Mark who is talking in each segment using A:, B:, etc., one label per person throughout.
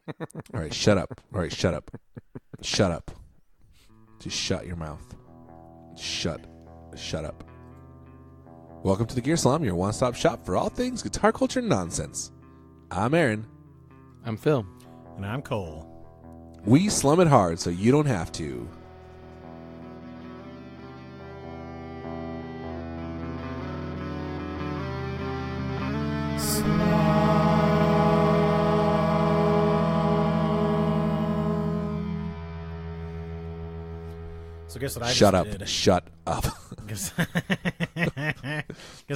A: All right, shut up. All right, shut up. Shut up. Just shut your mouth. Shut up. Welcome to the Gear Slum, your one-stop shop for all things guitar culture nonsense. I'm Aaron.
B: I'm Phil.
C: And I'm Cole.
A: We slum it hard so you don't have to.
C: So guess what I
A: Shut
C: just
A: up.
C: did?
A: Shut up.
C: Guess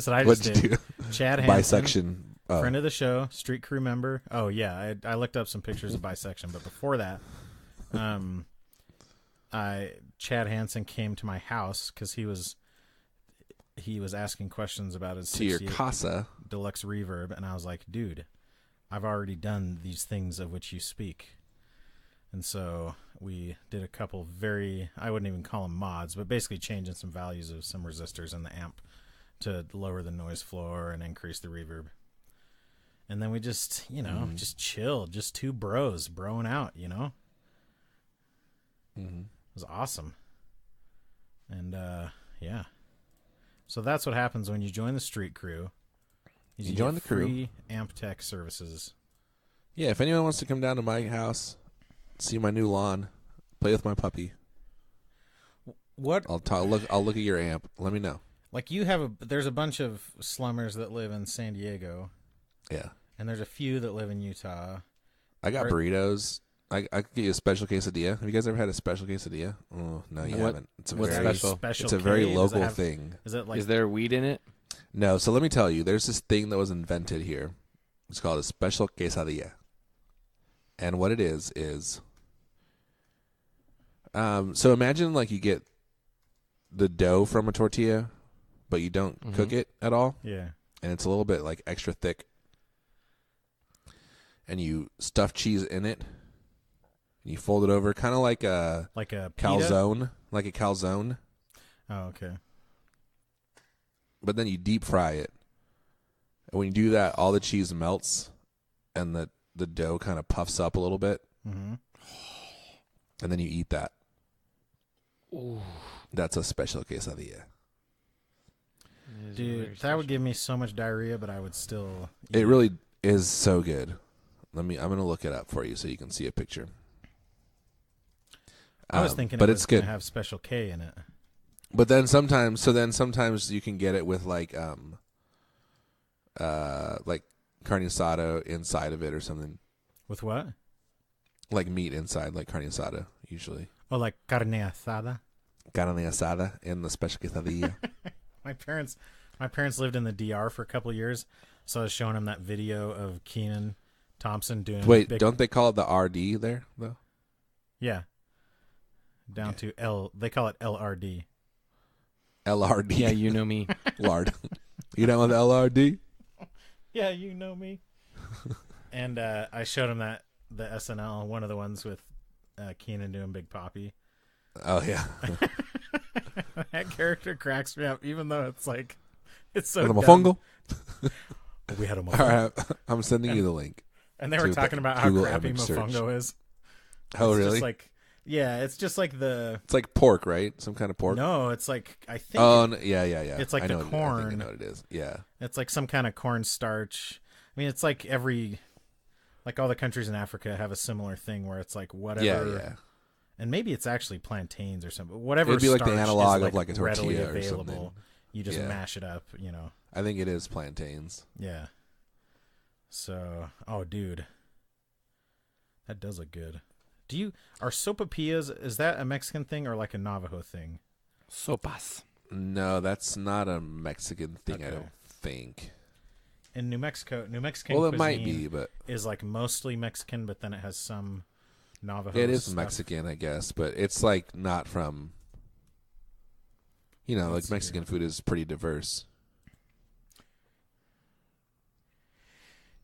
C: what I
A: What'd
C: just
A: you
C: did?
A: do?
C: Chad Hansen,
A: Bisection. Oh.
C: friend of the show, street crew member. Oh yeah, I looked up some pictures of Bisection, but before that, Chad Hansen came to my house because he was asking questions about his
A: To your
C: 68
A: casa.
C: Deluxe Reverb, and I was like, dude, I've already done these things of which you speak. And so we did a couple I wouldn't even call them mods, but basically changing some values of some resistors in the amp to lower the noise floor and increase the reverb. And then we just, just chilled, just two bros broing out,
A: Mm-hmm.
C: It was awesome. And, yeah. So that's what happens when you join the street crew.
A: You join the crew.
C: Free amp tech services.
A: Yeah, if anyone wants to come down to my house, see my new lawn, play with my puppy,
C: What?
A: I'll look at your amp. Let me know.
C: Like there's a bunch of slummers that live in San Diego,
A: Yeah.
C: and there's a few that live in Utah.
A: I got burritos. I could get you a special quesadilla. Have you guys ever had a special quesadilla? Oh, no, you haven't. It's
B: what's
A: very
B: special?
A: It's a very
C: K?
A: local thing.
C: Is it like?
B: Is there weed in it?
A: No, so let me tell you. There's this thing that was invented here. It's called a special quesadilla. And what it is so imagine like you get the dough from a tortilla, but you don't cook it at all.
C: Yeah.
A: And it's a little bit like extra thick. And you stuff cheese in it. And you fold it over, kind of like a
C: pita?
A: calzone, like a calzone.
C: Oh, okay.
A: But then you deep fry it. And when you do that, all the cheese melts, and the dough kind of puffs up a little bit.
C: Mm-hmm.
A: And then you eat that.
B: Ooh.
A: That's a special quesadilla.
C: Dude, that would give me so much diarrhea, but I would still.
A: It really is so good. I'm gonna look it up for you so you can see a picture.
C: I was thinking,
A: but
C: it was
A: it's good.
C: gonna have Special K in it.
A: But then sometimes you can get it with like carne asada inside of it or something.
C: With what?
A: Like meat inside, like carne asada usually.
C: Oh, like carne asada.
A: Carne asada in the special quesadilla.
C: My parents lived in the DR for a couple of years, so I was showing them that video of Keenan Thompson doing.
A: Wait, don't they call it the RD there though?
C: Yeah. Down to L. They call it LRD.
A: LRD.
B: Yeah, you know me.
A: Lard. You know the LRD?
C: Yeah, you know me. And I showed him the SNL, one of the ones with Keenan doing Big Papi.
A: Oh yeah.
C: That character cracks me up, even though it's like it's so.
A: With a
C: dumb.
A: mofongo?
C: We had a mofongo.
A: All right, I'm sending you the link.
C: And they were talking about how
A: Google
C: crappy
A: image search.
C: mofongo is.
A: Oh
C: It's
A: really?
C: Just like, yeah, it's just like the.
A: It's like pork, right? Some kind of pork.
C: No, it's like I think.
A: Oh yeah.
C: It's like
A: I
C: the
A: know
C: corn.
A: I think I know what it is. Yeah.
C: It's like some kind of cornstarch. I mean, it's like like all the countries in Africa have a similar thing where it's like whatever.
A: Yeah.
C: And maybe it's actually plantains or something. Whatever.
A: It'd be like the
C: starch
A: analog
C: is
A: of like a
C: readily
A: tortilla or
C: available.
A: something.
C: You just
A: Yeah.
C: mash it up,
A: I think it is plantains.
C: Yeah. So, oh, dude, that does look good. Are sopapillas, is that a Mexican thing or like a Navajo thing?
B: Sopas.
A: No, that's not a Mexican thing. I
C: Okay.
A: don't think.
C: In New Mexican
A: Well, it
C: cuisine
A: might be, but
C: is like mostly Mexican, but then it has some Navajo.
A: it is
C: stuff.
A: Mexican, I guess. But it's like not from.
C: Let's
A: like
C: see
A: Mexican
C: here.
A: food is pretty diverse.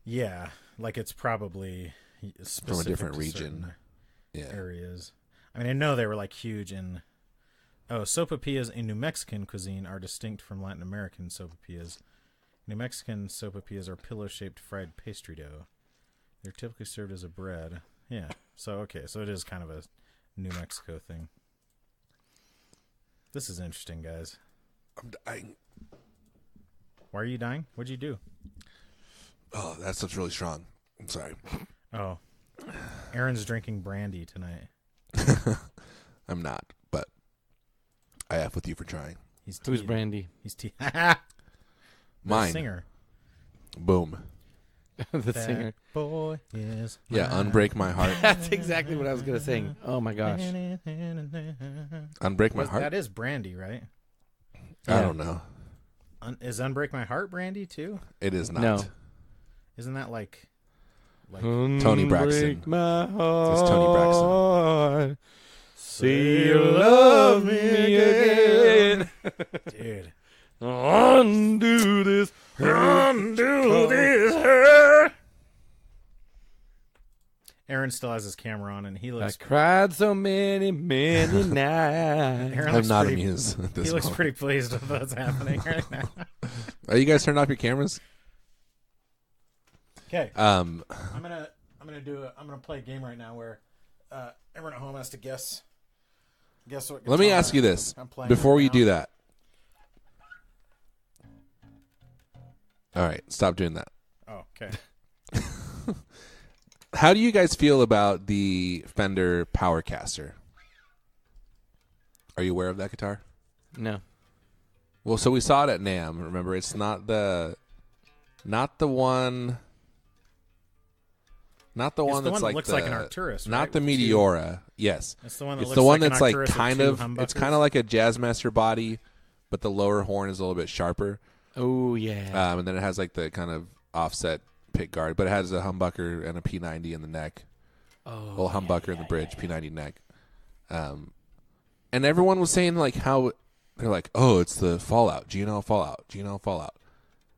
C: Yeah, like it's probably
A: From a
C: specific
A: different
C: to
A: region.
C: certain
A: Yeah.
C: areas. I mean, I know they were like huge in. Oh, sopapillas in New Mexican cuisine are distinct from Latin American sopapillas. New Mexican sopapillas are pillow-shaped fried pastry dough. They're typically served as a bread. Yeah. So so it is kind of a New Mexico thing. This is interesting, guys.
A: I'm dying.
C: Why are you dying? What'd you do?
A: Oh, that stuff's really strong. I'm sorry.
C: Oh, Aaron's drinking brandy tonight.
A: I'm not, but I F with you for trying.
B: Who's Brandy?
C: He's
A: Mine.
C: Singer.
A: Boom.
B: The
C: That
B: singer.
C: boy is
A: Yeah,
C: mine.
A: Unbreak My Heart.
B: That's exactly what I was gonna sing. Oh my gosh.
A: Unbreak My Heart?
C: That is brandy, right?
A: I
B: Yeah.
A: don't know.
C: Is Unbreak My Heart brandy too?
A: It is not.
B: No.
C: Isn't that like
A: Tony Braxton.
B: Break my heart.
A: It's Tony Braxton.
B: See you love me again.
C: dude?
B: Undo this. Undo this hurt.
C: Aaron still has his camera on, and he
B: I
C: looks.
B: cried so many nights.
C: Aaron
A: I'm
C: looks
A: not
C: pretty,
A: amused at this
C: He looks
A: moment.
C: pretty pleased with what's happening right now.
A: Are you guys turned off your cameras?
C: Okay,
A: Um,
C: I'm gonna play a game right now where everyone at home has to guess what.
A: let me
C: guitar
A: ask you this
C: I'm playing
A: before
C: right
A: we
C: now.
A: do that. All right, stop doing that.
C: Oh, okay.
A: How do you guys feel about the Fender Powercaster? Are you aware of that guitar?
B: No.
A: Well, so we saw it at NAMM. Remember, it's not the one. Not the one
C: the
A: that's
C: one that
A: like
C: looks
A: the,
C: like an Arcturus,
A: not
C: right?
A: the
C: With two-
A: Meteora. Yes,
C: It's the one that
A: it's
C: looks
A: the one
C: like an
A: that's like
C: Arcturus with
A: kind
C: two
A: of. It's
C: humbuckers.
A: kind of like a Jazzmaster body, but the lower horn is a little bit sharper.
B: Oh yeah.
A: And then it has like the kind of offset pick guard, but it has a humbucker and a P90 in the neck.
B: Oh.
A: Well, humbucker in the bridge, P90 neck. And everyone was saying like how they're like, oh, it's the Fallout, Fallout.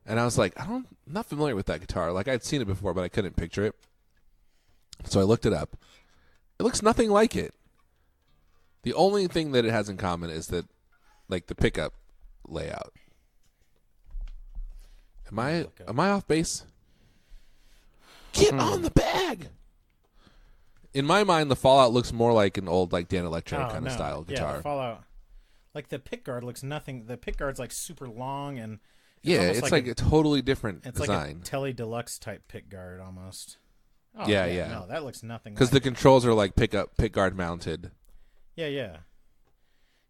A: And I was like, I'm not familiar with that guitar. Like I'd seen it before, but I couldn't picture it. So I looked it up. It looks nothing like it. The only thing that it has in common is that, like the pickup layout. Am I off base? Get on the bag. In my mind, the Fallout looks more like an old, like Dan Electro kind of style
C: Yeah,
A: guitar.
C: the Fallout. Like the pick guard looks nothing. The pick guard's like super long and
A: Yeah,
C: almost
A: it's like a totally different
C: it's
A: design.
C: like a Tele Deluxe type pick guard almost. Oh,
A: Yeah.
C: No, that looks nothing.
A: Because
C: like
A: the controls are like pick guard mounted.
C: Yeah.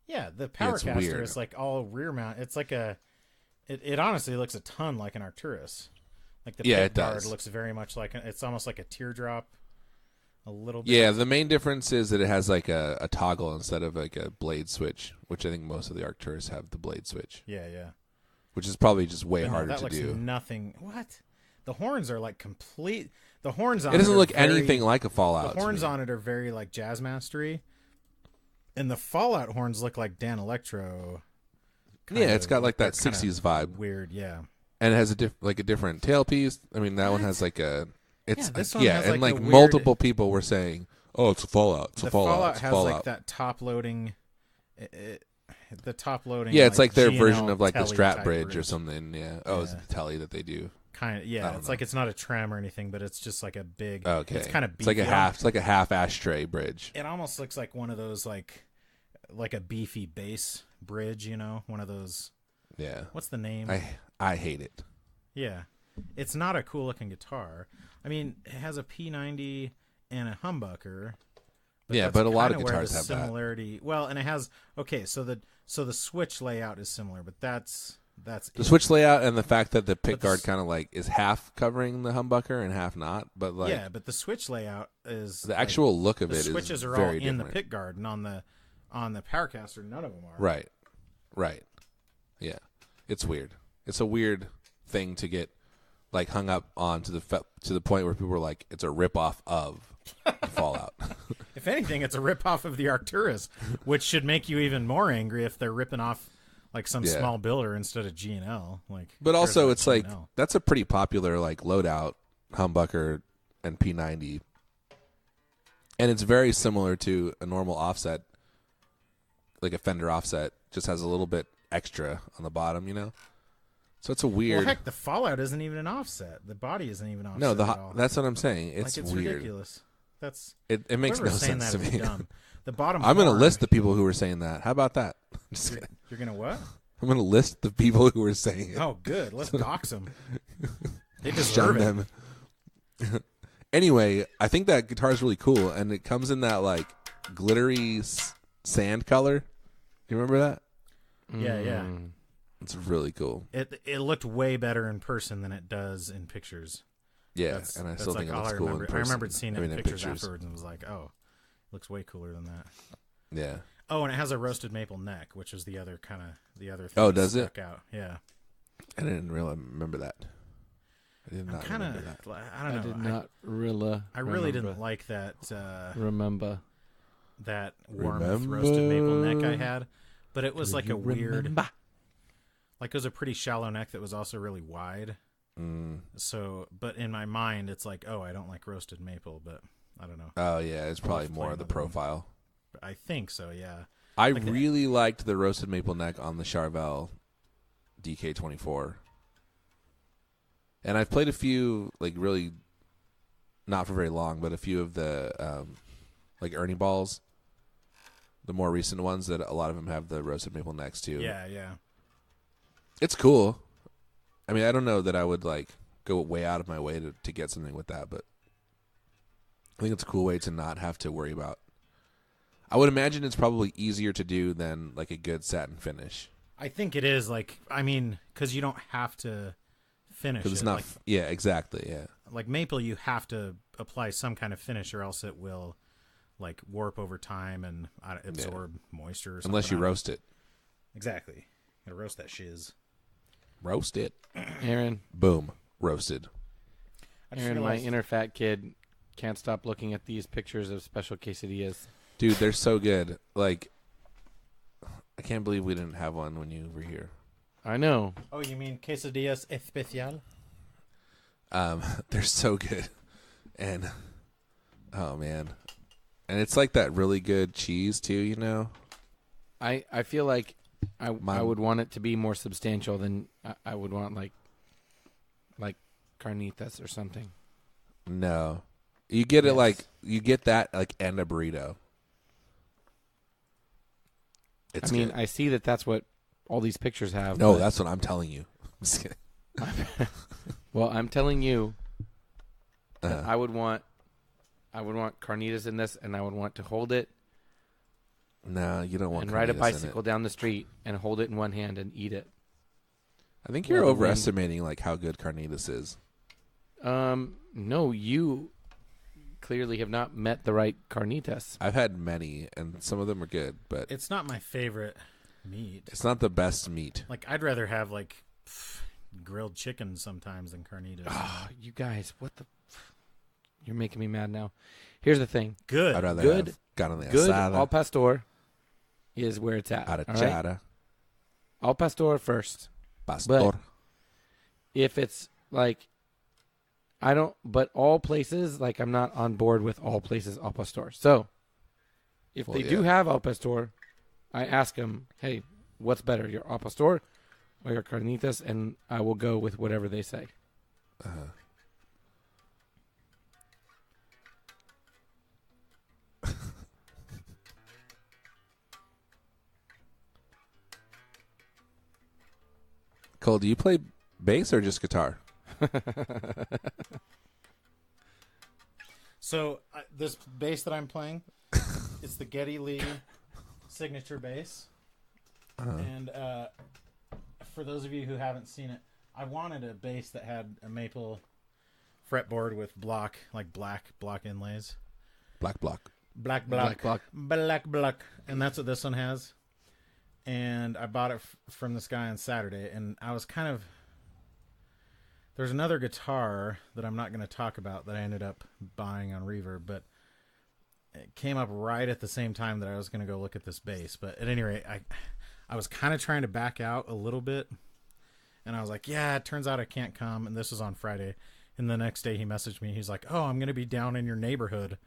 C: The
A: It's
C: Powercaster
A: weird.
C: is like all rear mount. It's like a. It honestly looks a ton like an Arcturus. Like the
A: Yeah,
C: pick
A: it
C: guard
A: does.
C: looks very much like it's almost like a teardrop. A little bit.
A: Yeah, the main difference is that it has like a toggle instead of like a blade switch, which I think most of the Arcturus have the blade switch,
C: Yeah.
A: which is probably just way
C: But no,
A: harder
C: that
A: to
C: looks
A: do.
C: nothing. What? The horns are like complete. The horns on
A: It doesn't
C: are
A: look
C: very-
A: anything like a Fallout.
C: The horns
A: to me.
C: on it are very like jazz mastery, and the Fallout horns look like Dan Electro.
A: Yeah, it's got like that
C: they're kinda
A: 60s vibe.
C: Weird, yeah.
A: And it has a different tailpiece. I mean, that one has like a. It's
C: Yeah, this one has,
A: and
C: like,
A: like
C: a weird-
A: multiple people were saying, "Oh, it's a Fallout. It's a
C: The
A: Fallout.
C: Fallout
A: It's a
C: has
A: Fallout."
C: like that top loading. The top loading.
A: Yeah, it's like their
C: G&L
A: version of like the
C: Tele
A: Strat
C: type
A: bridge or something. Yeah. Oh, it's
C: Yeah.
A: the Telly that they do.
C: Kind of.
A: I
C: Yeah,
A: don't
C: it's
A: know.
C: like it's not a trem or anything, but it's just like a big.
A: Okay.
C: It's kind of.
A: It's like a half. It's like a half ashtray bridge.
C: It almost looks like one of those like a beefy bass bridge. You know, one of those.
A: Yeah.
C: What's the name?
A: I hate it.
C: Yeah. It's not a cool looking guitar. I mean, it has a P90 and a humbucker.
A: Yeah,
C: that's
A: but a lot of
C: kinda where
A: guitars
C: the
A: have that.
C: similarity. Well, and it has so the switch layout is similar, but that's
A: The
C: it.
A: switch layout and the fact that the pick
C: But the
A: guard
C: s-
A: kind of like is half covering the humbucker and half not, but like
C: yeah, but the switch layout is
A: the actual look of
C: the
A: it is
C: switches are all
A: very
C: in
A: different.
C: the pick guard, and on the Powercaster, none of them are.
A: Right. Yeah, it's weird. It's a weird thing to get like hung up on to the point where people were like, it's a ripoff of the Fallout.
C: If anything, it's a ripoff of the Arcturus, which should make you even more angry if they're ripping off like some
A: Yeah.
C: small builder instead of G&L. Like,
A: But
C: who cares
A: also,
C: about
A: it's like
C: G&L?
A: that's a pretty popular like loadout humbucker and P90, and it's very similar to a normal offset, like a Fender offset, just has a little bit extra on the bottom, you know. So it's a weird.
C: Well, heck, the Fallout isn't even an offset. The body isn't even offset.
A: No,
C: at all.
A: that's what I'm saying. It's
C: like, it's
A: weird.
C: ridiculous. that's
A: It makes no
C: whoever's saying
A: sense
C: that
A: to
C: is
A: me.
C: dumb. The bottom.
A: I'm going to
C: horn-
A: list the people who were saying that. How about that? Just kidding.
C: You're gonna what?
A: I'm going to list the people who were saying it.
C: Oh, good. Let's dox them. They
A: Shun
C: deserve it.
A: them. Anyway, I think that guitar is really cool, and it comes in that like glittery sand color. You remember that?
C: Yeah.
A: It's really cool.
C: It looked way better in person than it does in pictures.
A: Yeah, and I still think it looks cool in person.
C: I remembered seeing it in
A: in
C: pictures afterwards and was like, oh, it looks way cooler than that.
A: Yeah.
C: Oh, and it has a roasted maple neck, which is the other thing.
A: Oh,
C: that
A: does it?
C: stuck out. Yeah.
A: I didn't really remember that. I did not remember that.
C: I don't know.
B: I did not really.
C: I really didn't like that.
B: Remember
C: that warm roasted maple neck I had, but it was like a weird, like it was a pretty shallow neck that was also really wide. So, but in my mind, it's like, oh, I don't like roasted maple, but I don't know.
A: Oh yeah, it's probably more of the profile.
C: I think so. Yeah.
A: I really liked the roasted maple neck on the Charvel DK24. And I've played a few, like really, not for very long, but a few of the, like Ernie balls, the more recent ones that a lot of them have the roasted maple necks too.
C: Yeah.
A: It's cool. I mean, I don't know that I would like go way out of my way to get something with that, but I think it's a cool way to not have to worry about. I would imagine it's probably easier to do than like a good satin finish.
C: I think it is because you don't have to finish it.
A: Because it's not.
C: Like,
A: yeah, exactly. Yeah.
C: like maple, you have to apply some kind of finish, or else it will like warp over time and absorb moisture. Or something.
A: Unless you roast it.
C: Exactly. You gotta roast that shiz.
A: Roast it.
B: Aaron.
A: Boom. Roasted.
B: Aaron, my inner fat kid can't stop looking at these pictures of special quesadillas.
A: Dude, they're so good. Like, I can't believe we didn't have one when you were here.
B: I know.
C: Oh, you mean quesadillas especial?
A: They're so good. And, oh, man. And it's like that really good cheese, too, you know?
B: I feel like I would want it to be more substantial than I would want, like carnitas or something.
A: No. You get it like, you get that like and a burrito. It's good.
B: I see that that's what all these pictures have.
A: No, that's what I'm telling you. I'm just kidding.
B: Well, I'm telling you that I would want carnitas in this, and I would want to hold it.
A: No, you don't want
B: and ride a
A: carnitas
B: bicycle
A: in it.
B: down the street and hold it in one hand and eat it.
A: I think you're overestimating like how good carnitas is.
B: No, you clearly have not met the right carnitas.
A: I've had many, and some of them are good, but
C: It's not my favorite meat.
A: it's not the best meat.
C: Like, I'd rather have grilled chicken sometimes than carnitas.
B: Oh, you guys, what the? You're making me mad now. Here's the thing.
C: Good.
A: I'd rather
B: Good.
A: have carne
B: Good
A: asada,
B: al pastor is where it's at. All right?
A: arrachera,
B: Al pastor first.
A: pastor.
B: But if it's like, but all places, like I'm not on board with all places al pastor. So if they do have al pastor, I ask them, hey, what's better, your al pastor or your carnitas? And I will go with whatever they say.
A: Cole, do you play bass or just guitar?
C: So this bass that I'm playing, it's the Geddy Lee signature bass. And for those of you who haven't seen it, I wanted a bass that had a maple fretboard with black block inlays.
A: Black block.
C: Black. And that's what this one has. And I bought it from this guy on Saturday, and I was kind of... There's another guitar that I'm not going to talk about that I ended up buying on Reverb, but it came up right at the same time that I was going to go look at this bass. But at any rate, I was kind of trying to back out a little bit, and I was like, yeah, it turns out I can't come, and this was on Friday. And the next day he messaged me. He's like, oh, I'm going to be down in your neighborhood.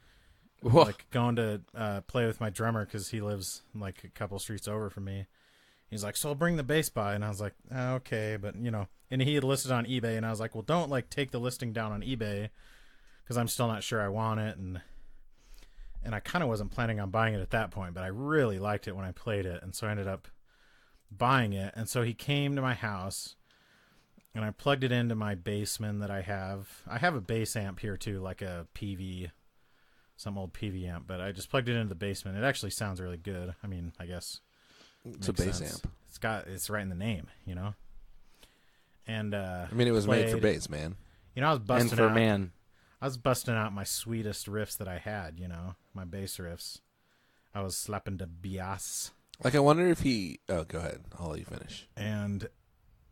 B: Whoa.
C: Like going to play with my drummer because he lives like a couple streets over from me. He's like, so I'll bring the bass by. And I was like, okay, but you know, and he had listed on eBay, and I was like, well, don't like take the listing down on eBay because I'm still not sure I want it. And And I kind of wasn't planning on buying it at that point, but I really liked it when I played it. And so I ended up buying it. And so he came to my house and I plugged it into my Bassman that I have. I have a bass amp here too, like a PV, some old PV amp, but I just plugged it into the Bassman. It actually sounds really good. I mean, I guess
A: it's a bass amp.
C: It's right in the name, you know? And,
A: I mean, it was made for bass, man.
C: You know, I was busting
B: And for
C: out.
B: man.
C: I was busting out my sweetest riffs that I had, you know, my bass riffs. I was slapping the bias.
A: Like, I wonder if he... Oh, go ahead. I'll let you finish.
C: And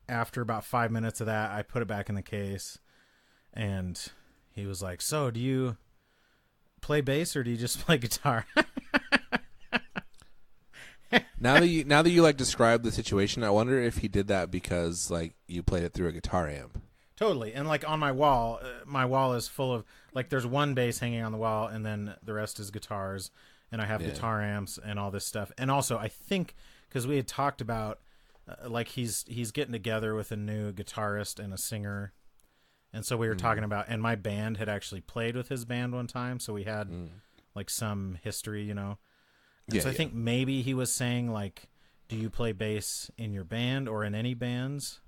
C: after about 5 minutes of that, I put it back in the case. And he was like, so, do you play bass or do you just play guitar?
A: Now that you like describe the situation, I wonder if he did that because like you played it through a guitar amp.
C: Totally. And like on my wall is full of, like, there's one bass hanging on the wall and then the rest is guitars. And I have guitar amps and all this stuff. And also, I think, because we had talked about, like, he's getting together with a new guitarist and a singer. And so we were talking about, and my band had actually played with his band one time. So we had, like, some history, you know. And so I think maybe he was saying, like, do you play bass in your band or in any bands?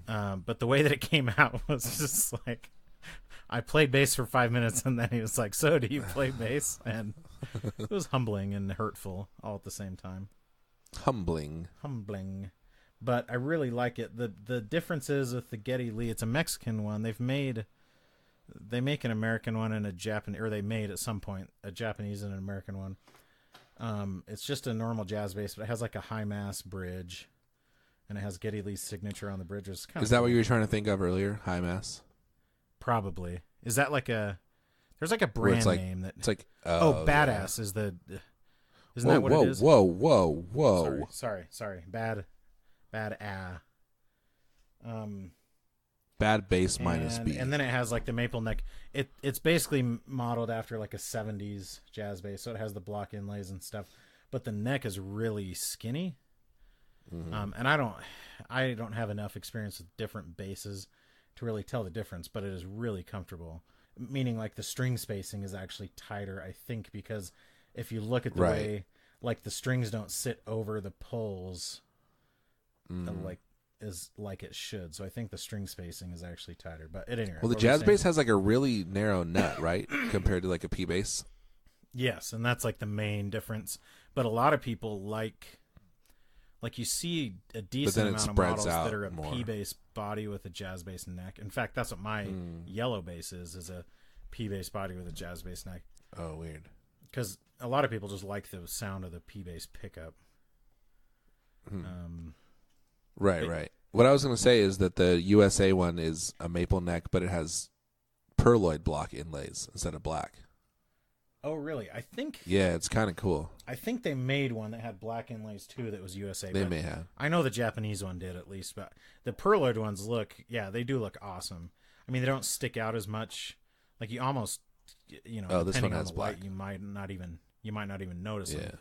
C: But the way that it came out was just like, I played bass for 5 minutes and then he was like, so do you play bass? And it was humbling and hurtful all at the same time.
A: Humbling.
C: But I really like it. The difference is with the Geddy Lee, it's a Mexican one. They make an American one and a Japanese, or they made at some point a Japanese and an American one. It's just a normal jazz bass, but it has like a high mass bridge. And it has Geddy Lee's signature on the bridge. Is
A: that what you were trying to think of earlier? High mass?
C: Probably. Is that like a... There's like a brand name that...
A: It's like...
C: Badass is the... Isn't that what it is?
A: Whoa.
C: Sorry. Bad
A: bass minus B.
C: And then it has like the maple neck. It's basically modeled after like a 70s jazz bass. So it has the block inlays and stuff. But the neck is really skinny. And I don't have enough experience with different basses to really tell the difference, but it is really comfortable. Meaning like the string spacing is actually tighter, I think, because if you look at the way, like, the strings don't sit over the pulls like it should. So I think the string spacing is actually tighter. But at any rate,
A: well, the jazz bass has like a really narrow nut, right, compared to like a P bass.
C: Yes, and that's like the main difference. But a lot of people like you see a decent amount of models that are a P bass body with a jazz bass neck. In fact, that's what my yellow bass is a P bass body with a jazz bass neck.
A: Oh, weird.
C: Because a lot of people just like the sound of the P bass pickup.
A: Right. What I was going to say is that the USA one is a maple neck, but it has pearloid block inlays instead of black.
C: Oh, really? I think...
A: Yeah, it's kind of cool.
C: I think they made one that had black inlays, too, that was USA.
A: They may have.
C: I know the Japanese one did, at least. But the pearloid ones they do look awesome. I mean, they don't stick out as much. Like, you almost, you know,
A: this one
C: depending
A: has
C: on the light,
A: black.
C: you might not even notice it.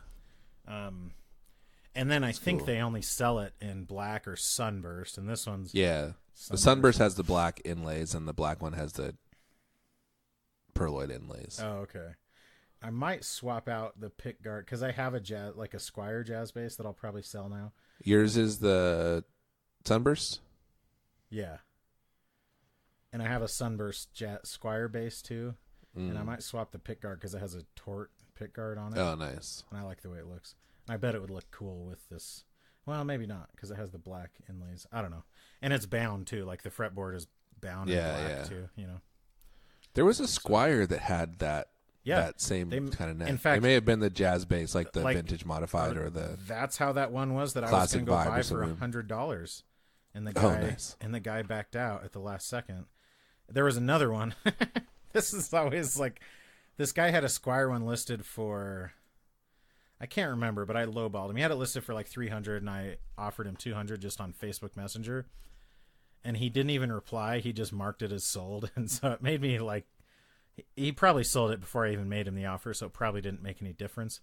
C: And then I think they only sell it in black or sunburst, and this one's...
A: Yeah. The sunburst has the black inlays, and the black one has the pearloid inlays.
C: Oh, okay. I might swap out the pick guard because I have a Squire jazz bass that I'll probably sell now.
A: Yours is the Sunburst?
C: Yeah. And I have a Sunburst Squire bass too. And I might swap the pick guard because it has a Tort pick guard on it.
A: Oh, nice.
C: And I like the way it looks. And I bet it would look cool with this. Well, maybe not because it has the black inlays. I don't know. And it's bound too. Like the fretboard is bound in black too, you know.
A: There was a Squire that had that.
C: Yeah,
A: that same kind of neck.
C: In fact,
A: it may have been the jazz bass, like the vintage modified or the.
C: That's how that one was that I was going to go buy for $100, and the guy backed out at the last second. There was another one. This is always like, this guy had a Squire one listed for, I can't remember, but I lowballed him. He had it listed for like $300, and I offered him $200 just on Facebook Messenger, and he didn't even reply. He just marked it as sold, and so it made me like. He probably sold it before I even made him the offer, so it probably didn't make any difference.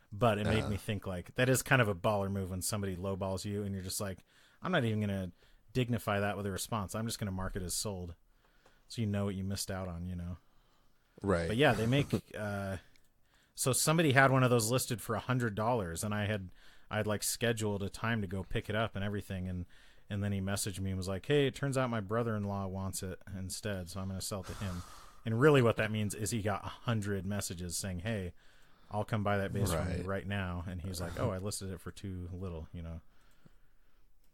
C: But it made me think, like, that is kind of a baller move when somebody lowballs you, and you're just like, I'm not even going to dignify that with a response. I'm just going to mark it as sold. So you know what you missed out on, you know?
A: Right.
C: But yeah, they make... So somebody had one of those listed for $100, and I'd like scheduled a time to go pick it up and everything, and then he messaged me and was like, "Hey, it turns out my brother-in-law wants it instead, so I'm going to sell it to him." And really what that means is he got 100 messages saying, "Hey, I'll come buy that bass from you right now." And he's like, "Oh, I listed it for too little, you know."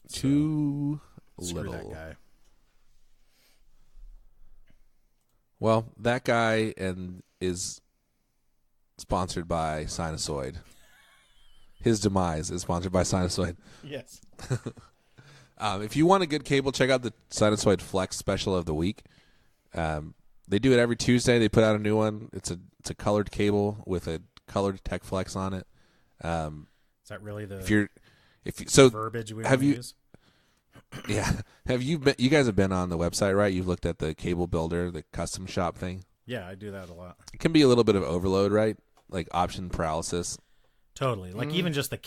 A: Too
C: Screw
A: little.
C: that guy.
A: Well, that guy is sponsored by Sinusoid. His demise is sponsored by Sinusoid.
C: Yes.
A: If you want a good cable, check out the Sinusoid Flex special of the week. They do it every Tuesday. They put out a new one. It's a colored cable with a colored Tech Flex on it.
C: Is that really the verbiage we
A: have
C: want to use?
A: Yeah. Have you been? You guys have been on the website, right? You've looked at the cable builder, the custom shop thing.
C: Yeah, I do that a lot.
A: It can be a little bit of overload, right? Like option paralysis.
C: Totally. Like even just the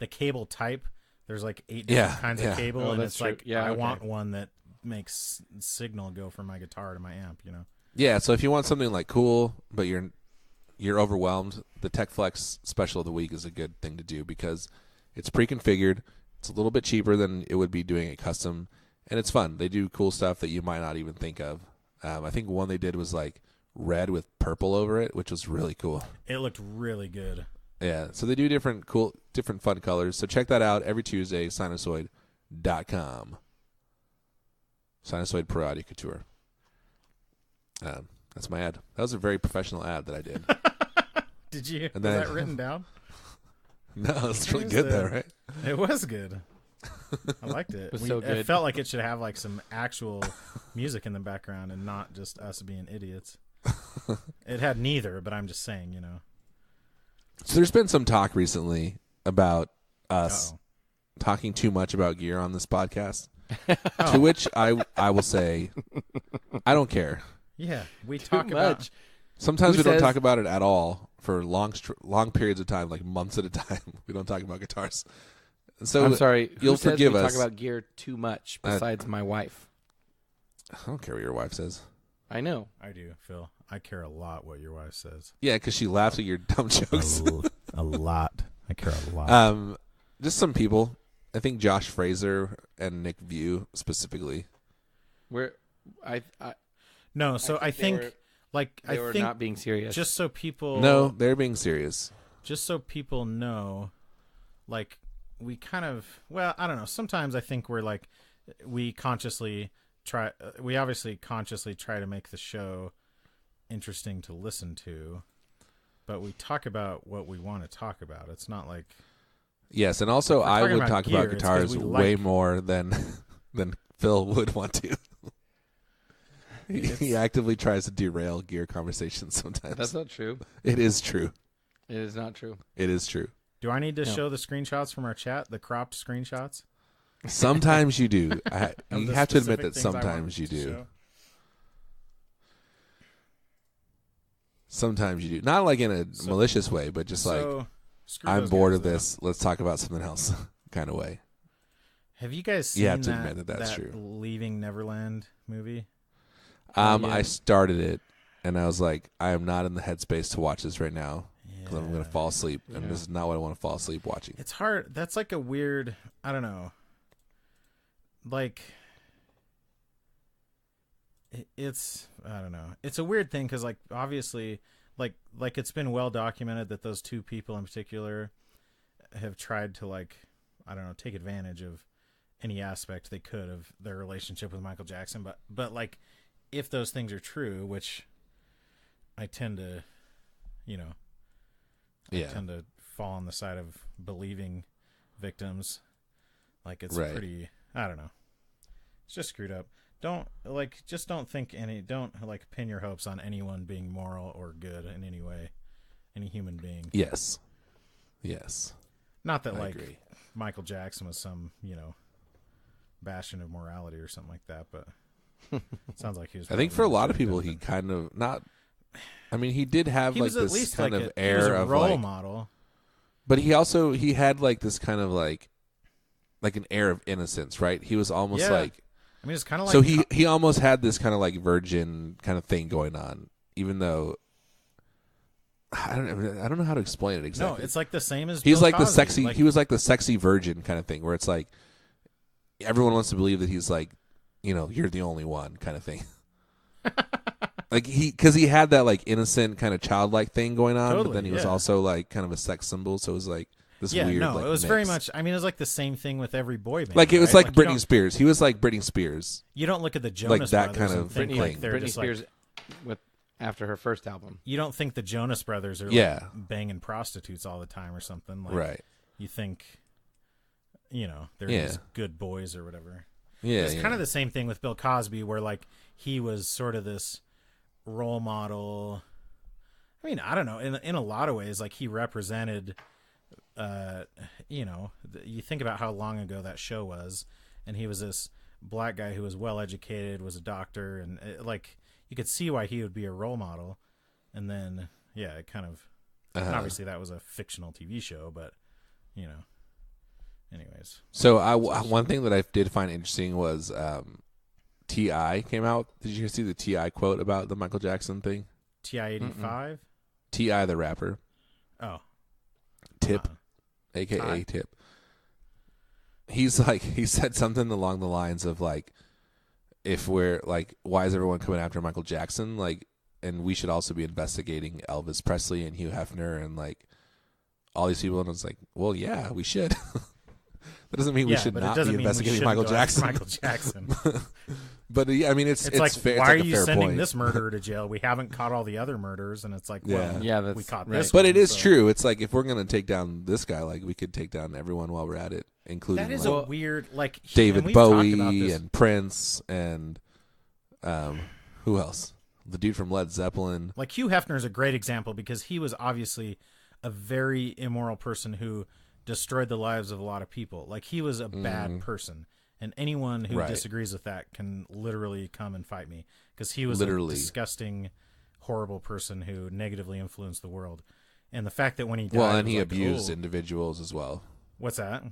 C: cable type. There's like 8 different kinds of cable, and it's like I want one that makes signal go from my guitar to my amp. You know.
A: Yeah. So if you want something like cool, but you're overwhelmed, the Tech Flex special of the week is a good thing to do because it's pre-configured. It's a little bit cheaper than it would be doing it custom, and it's fun. They do cool stuff that you might not even think of. I think one they did was like red with purple over it, which was really cool.
C: It looked really good.
A: Yeah, so they do different fun colors. So check that out every Tuesday, sinusoid.com. Sinusoid Pro Audio Couture. That's my ad. That was a very professional ad that I did.
C: Did you? Was that written down?
A: No, it's really good though, right?
C: It was good. I liked it.
B: It was so good.
C: It felt like it should have like some actual music in the background and not just us being idiots. It had neither, but I'm just saying, you know.
A: So there's been some talk recently about us talking too much about gear on this podcast. To which I will say, I don't care.
C: Yeah, we talk about.
A: Sometimes we don't talk about it at all for long periods of time, like months at a time. We don't talk about guitars. So
B: I'm sorry.
A: You'll forgive us.
B: Talk about gear too much besides my wife.
A: I don't care what your wife says.
B: I know.
C: I do, Phil. I care a lot what your wife says.
A: Yeah, because she laughs at your dumb jokes.
C: A lot. I care a lot.
A: Just some people. I think Josh Fraser and Nick View specifically.
C: No, so I think
B: they were not being serious.
C: Just so people.
A: No, they're being serious.
C: Just so people know, like we kind of. Well, I don't know. Sometimes I think we're like we obviously consciously try to make the show interesting to listen to, but we talk about what we want to talk about. It's not like
A: yes, and also I would talk about guitars way
C: like...
A: more than Phil would want to. He actively tries to derail gear conversations sometimes.
B: That's not true.
A: It is true.
B: It is not true.
A: It is true.
C: Do I need to show the screenshots from our chat, the cropped screenshots?
A: Sometimes you do. You have to admit that sometimes you do. Sometimes you do. Not like in a malicious way, but just like, I'm bored of this. Let's talk about something else kind of way.
C: Have you guys seen
A: that's true.
C: Leaving Neverland movie?
A: I started it, and I was like, I am not in the headspace to watch this right now because I'm going to fall asleep, and this is not what I want to fall asleep watching.
C: It's hard. That's like a weird, I don't know. Like, it's, I don't know. It's a weird thing because, like, obviously, like it's been well documented that those two people in particular have tried to, like, I don't know, take advantage of any aspect they could of their relationship with Michael Jackson. But like, if those things are true, which I tend to, I tend to fall on the side of believing victims. Like, it's pretty, I don't know. It's just screwed up. Don't pin your hopes on anyone being moral or good in any way, any human being.
A: Yes.
C: Not that
A: I agree.
C: Michael Jackson was some, bastion of morality or something like that, but it sounds like he was.
A: I think for a lot of people, he kind of not. I mean, he did have like this kind of air of
C: role model,
A: but he had like this kind of like an air of innocence, right? He was almost like.
C: I mean, it's kind of like
A: so he almost had this kind of like virgin kind of thing going on, even though I don't know how to explain it exactly.
C: No, it's like the same as
A: he's
C: Bill
A: like
C: Cosby.
A: the sexy. He was like the sexy virgin kind of thing, where it's like everyone wants to believe that he's like, you're the only one kind of thing. Like because he had that like innocent kind of childlike thing going on,
C: Totally,
A: but then he was also like kind of a sex symbol. So it was like this weird.
C: No,
A: like,
C: it was
A: mix.
C: very much. I mean, it was like the same thing with every boy band.
A: Like it was
C: right?
A: like Britney Spears. He was like Britney Spears.
C: You don't look at the Jonas
A: that
C: Brothers
A: kind
C: and
A: of
C: think
A: thing.
C: like they're
B: Britney
C: just
B: Spears after her first album.
C: You don't think the Jonas Brothers are
A: Yeah.
C: banging prostitutes all the time or something. Like,
A: Right.
C: You think, they're these good boys or whatever.
A: Yeah.
C: It's kind of the same thing with Bill Cosby, where like he was sort of this role model. I mean, I don't know. In a lot of ways, like he represented. You think about how long ago that show was, and he was this black guy who was well educated, was a doctor, and like you could see why he would be a role model. And then, it kind of. And obviously, that was a fictional TV show, but anyways.
A: So one thing that I did find interesting was T.I. came out. Did you see the T.I. quote about the Michael Jackson thing?
C: T.I. 85?
A: T.I. the rapper.
C: Oh.
A: Tip, a.k.a. Tip. He's like, he said something along the lines of like, if we're like, why is everyone coming after Michael Jackson? Like, and we should also be investigating Elvis Presley and Hugh Hefner and like all these people. And it's like, well, yeah, we should. That doesn't mean we should not be investigating Michael Jackson.
C: Michael Jackson.
A: But I mean, it's
C: like,
A: fair.
C: Why
A: it's
C: are
A: like
C: you sending
A: point.
C: this murderer to jail? We haven't caught all the other murders, and it's like, we caught this.
A: But
C: one,
A: it is
C: so.
A: true. It's like if we're gonna take down this guy, like we could take down everyone while we're at it, including
C: that is
A: like,
C: a weird like
A: David Bowie and Prince and who else? The dude from Led Zeppelin.
C: Like Hugh Hefner is a great example because he was obviously a very immoral person who destroyed the lives of a lot of people. Like he was a bad person, and anyone who disagrees with that can literally come and fight me because he was a disgusting, horrible person who negatively influenced the world. And the fact that when he died,
A: and he abused individuals as well.
C: What's that?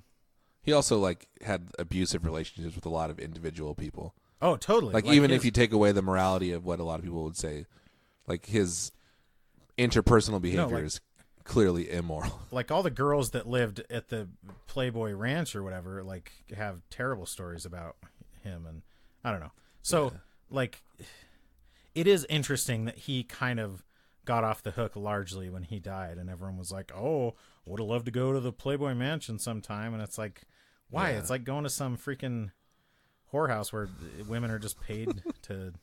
A: He also like had abusive relationships with a lot of individual people.
C: Oh, totally.
A: Like even if you take away the morality of what a lot of people would say, like his interpersonal behavior is clearly immoral.
C: Like all the girls that lived at the Playboy Ranch or whatever, like have terrible stories about him, and I don't know. So like, it is interesting that he kind of got off the hook largely when he died, and everyone was like, "Oh, would have loved to go to the Playboy Mansion sometime," and it's like, why? Yeah. It's like going to some freaking whorehouse where women are just paid to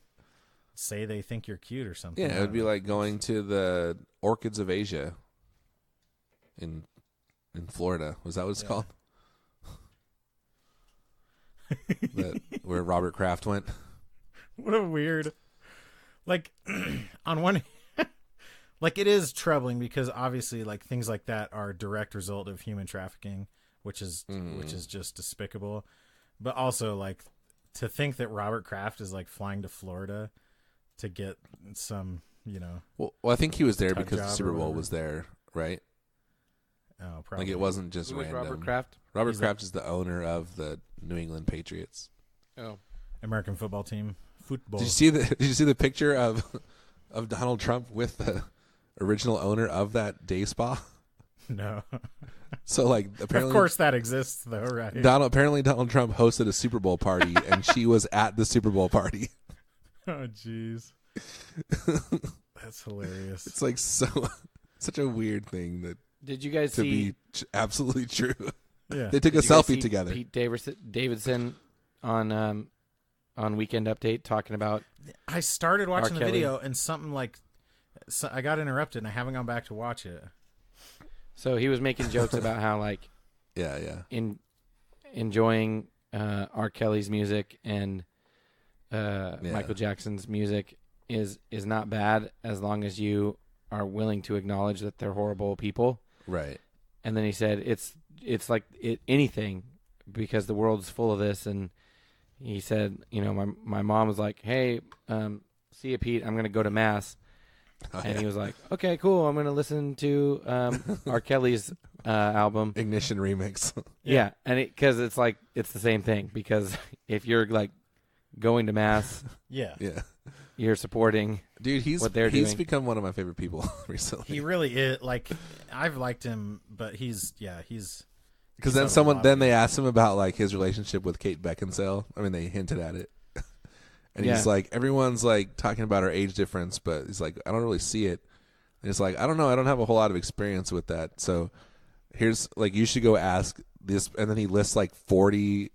C: say they think you're cute or something.
A: Yeah, it would be like going to the Orchids of Asia in Florida. Was that what it's called? Where Robert Kraft went.
C: What a weird. Like, on one, like it is troubling because obviously, like things like that are a direct result of human trafficking, which is just despicable. But also, like, to think that Robert Kraft is like flying to Florida to get some,
A: Well, I think he was there because the Super Bowl was there, right?
C: Oh, probably.
A: Like it wasn't just random.
B: Robert Kraft?
A: Robert Kraft is the owner of the New England Patriots.
B: Oh,
C: American football team. Football.
A: Did you see the picture of Donald Trump with the original owner of that day spa?
C: No.
A: So like apparently,
C: of course that exists though, right?
A: Apparently Donald Trump hosted a Super Bowl party and she was at the Super Bowl party.
C: Oh jeez. That's hilarious.
A: It's like such a weird thing that
B: did you guys see
A: be absolutely true.
C: Yeah.
A: They took a selfie together.
B: Pete Davidson on Weekend Update talking about.
C: I started watching the video and something like I got interrupted and I haven't gone back to watch it.
B: So he was making jokes about how like enjoying R. Kelly's music and Michael Jackson's music is not bad as long as you are willing to acknowledge that they're horrible people.
A: Right.
B: And then he said it's like anything because the world's full of this. And he said, my mom was like, "Hey, see you, Pete. I'm going to go to mass." He was like, "Okay, cool. I'm going to listen to R. Kelly's album.
A: Ignition remix."
B: Yeah. And because it's like, it's the same thing because if you're like going to mass.
C: Yeah.
B: you're supporting.
A: Dude, he's
B: what they're doing.
A: become one of my favorite people recently.
C: He really is. Like, I've liked him, but he's
A: because then they asked him about like his relationship with Kate Beckinsale. I mean, they hinted at it, and he's like, everyone's like talking about our age difference, but he's like, I don't really see it. And he's like, I don't know, I don't have a whole lot of experience with that. So here's like, you should go ask this, and then he lists like 40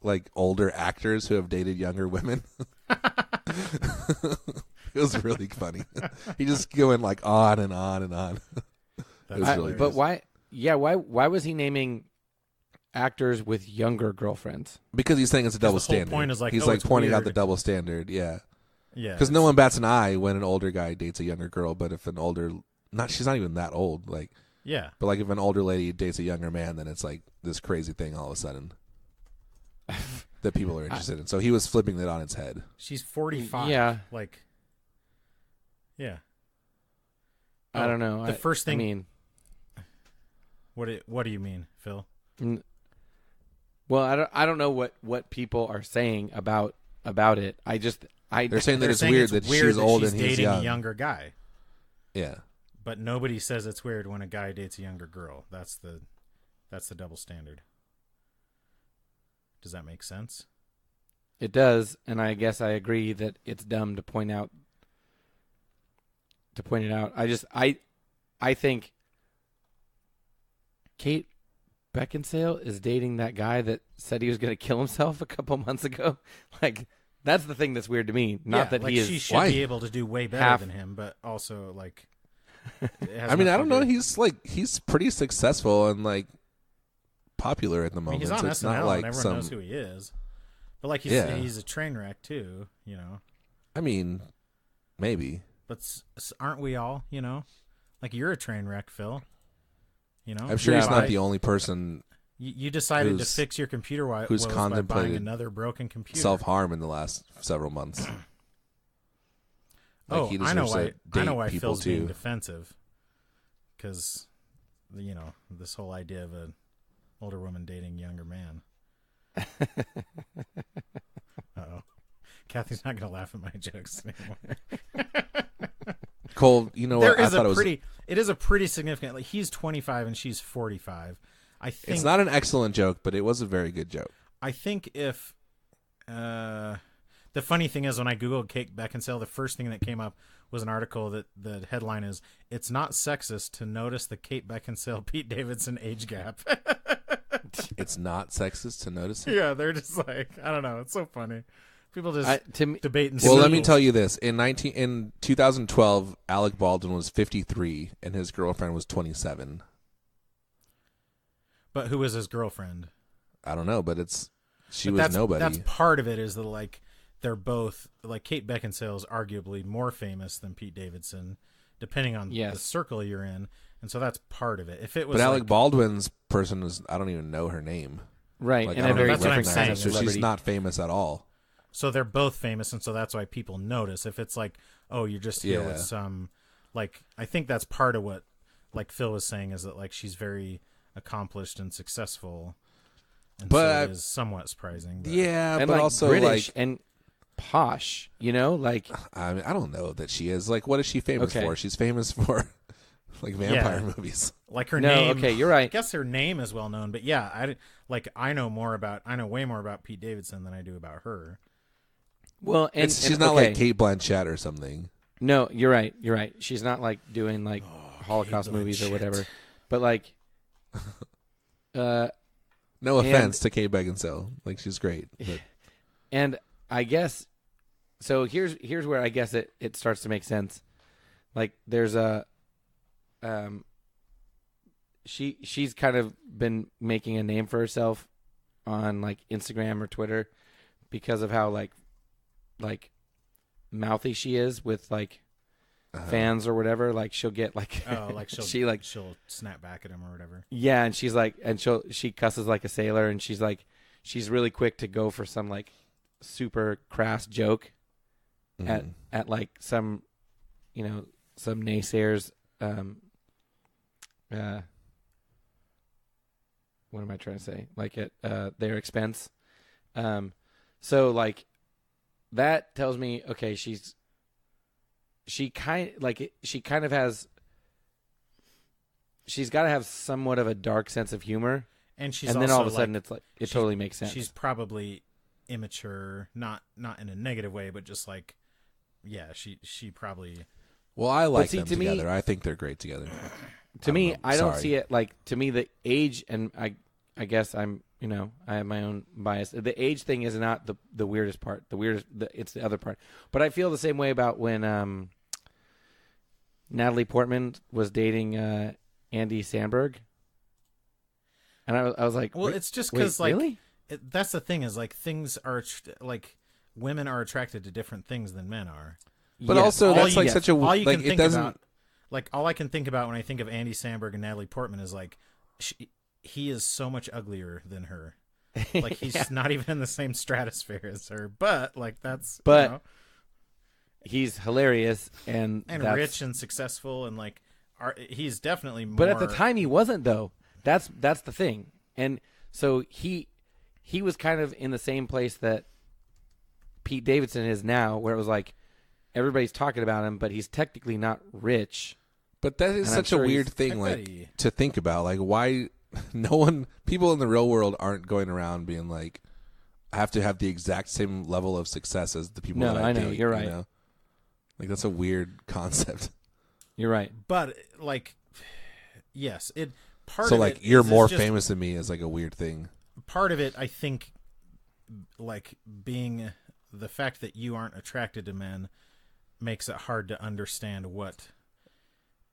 A: like older actors who have dated younger women. It was really funny. He just going like on and on and on. It was really
B: but why? Yeah, why was he naming actors with younger girlfriends?
A: Because he's saying it's a double
C: the whole
A: standard.
C: point is like,
A: he's
C: oh,
A: like
C: it's
A: pointing out
C: weird.
A: the double standard. Yeah.
C: Yeah.
A: Because no one bats an eye when an older guy dates a younger girl, but if an older, she's not even that old, like.
C: Yeah.
A: But like if an older lady dates a younger man, then it's like this crazy thing all of a sudden that people are interested in. So he was flipping it on its head.
C: She's 45.
B: Yeah.
C: Like. Yeah.
B: I don't know.
C: The first thing.
B: I mean,
C: what do you mean, Phil?
B: Well, I don't know what people are saying about it.
A: They're saying that it's weird that she's old and he's
C: dating
A: young.
C: a younger guy.
A: Yeah.
C: But nobody says it's weird when a guy dates a younger girl. That's the double standard. Does that make sense?
B: It does, and I guess I agree that it's dumb to point it out. I think Kate Beckinsale is dating that guy that said he was going to kill himself a couple months ago. Like, that's the thing that's weird to me. Not that
C: like
B: he is.
C: She should be able to do way better than him, but also like.
A: I mean, I don't know. He's pretty successful and like popular at the moment.
C: He's on
A: so
C: SNL
A: it's not like
C: and everyone knows who he is. But like he's a train wreck too, you know.
A: I mean, maybe.
C: But aren't we all? You know, like you're a train wreck, Phil. You know,
A: I'm sure he's not the only person.
C: You decided to fix your computer
A: who's
C: by
A: contemplated
C: buying another broken computer.
A: Self-harm in the last several months. Like
C: I know why Phil's being defensive. Because, you know, this whole idea of an older woman dating a younger man. Uh-oh. Kathy's not going to laugh at my jokes anymore.
A: Cole, you know what?
C: It is a pretty significant. Like, he's 25 and she's 45. I think
A: it's not an excellent joke, but it was a very good joke.
C: I think if the funny thing is, when I googled Kate Beckinsale, the first thing that came up was an article that the headline is, "It's not sexist to notice the Kate Beckinsale Pete Davidson age gap."
A: It's not sexist to notice it?
C: Yeah, they're just like, I don't know. It's so funny. People just debate and
A: Well, let me tell you this. In 2012, Alec Baldwin was 53 and his girlfriend was 27.
C: But who was his girlfriend?
A: I don't know, but she was nobody.
C: That's part of it, is that like they're both like, Kate Beckinsale is arguably more famous than Pete Davidson, depending on the circle you're in, and so that's part of it. If it was,
A: but Alec Baldwin's person was, I don't even know her name.
B: Right,
A: like,
B: and
C: that's what I'm saying.
A: So she's not famous at all.
C: So they're both famous, and so that's why people notice. If it's like, oh, you're just here with some, like, I think that's part of what, like Phil was saying, is that like she's very accomplished and successful, and so it is somewhat surprising. But.
A: Yeah,
B: and
A: but
B: like
A: also
B: British
A: like
B: and posh, you know, like
A: I mean, I don't know that she is. Like, what is she famous for? She's famous for like vampire movies.
C: Like her name.
B: Okay, you're right.
C: I guess her name is well known, but yeah, I know way more about Pete Davidson than I do about her.
B: Well, and
A: she's not like Kate Blanchett or something.
B: No, you're right. You're right. She's not like doing like Holocaust movies or whatever. But like,
A: no offense to Kate Beckinsale, like she's great. But.
B: And I guess so. Here's where I guess it starts to make sense. Like there's she's kind of been making a name for herself on like Instagram or Twitter because of how like mouthy she is with like fans or whatever. Like she'll get like
C: she'll snap back at him or whatever.
B: Yeah, and she's like, and she cusses like a sailor, and she's really quick to go for some like super crass joke at like some, you know, some naysayers what am I trying to say? Like at their expense. So like that tells me, okay, she's she kind of has. She's got to have somewhat of a dark sense of humor,
C: and she's
B: then
C: also,
B: all of a sudden it's like it totally makes sense.
C: She's probably immature, not in a negative way, but just like, yeah, she probably.
A: Well, I like
B: see,
A: them
B: to me-
A: together. I think they're great together.
B: To me, I don't
A: Sorry.
B: see it like, to me, the age, and I guess I have my own bias. The age thing is not the weirdest part. It's the other part. But I feel the same way about when Natalie Portman was dating Andy Samberg. And I was like,
C: well, it's just because like
B: really?
C: that's the thing is like things are like women are attracted to different things than men are.
A: But
B: Yes.
A: also,
C: All
A: that's
C: you-
A: like such a
C: all you
A: like
C: can
A: it
C: think
A: doesn't.
C: about, like all I can think about when I think of Andy Samberg and Natalie Portman is like he is so much uglier than her. Like he's
B: Yeah.
C: not even in the same stratosphere as her. But like that's
B: But he's hilarious and that's-
C: rich and successful and like he's definitely more.
B: But at the time he wasn't though. That's the thing. And so he was kind of in the same place that Pete Davidson is now, where it was like everybody's talking about him, but he's technically not rich.
A: But that is
B: And I'm
A: such
B: sure
A: a weird
B: he's-
A: thing,
C: I
A: like
C: bet he-
A: to think about. Like, why people in the real world aren't going around being like, I have to have the exact same level of success as the people
B: No,
A: that I
B: I know,
A: date,
B: you're right.
A: You know? Like that's a weird concept.
B: You're right.
C: But like, yes, it part
A: So
C: of
A: like,
C: it
A: you're
C: is
A: more
C: just-
A: famous than me is like a weird thing.
C: Part of it, I think, like being the fact that you aren't attracted to men makes it hard to understand what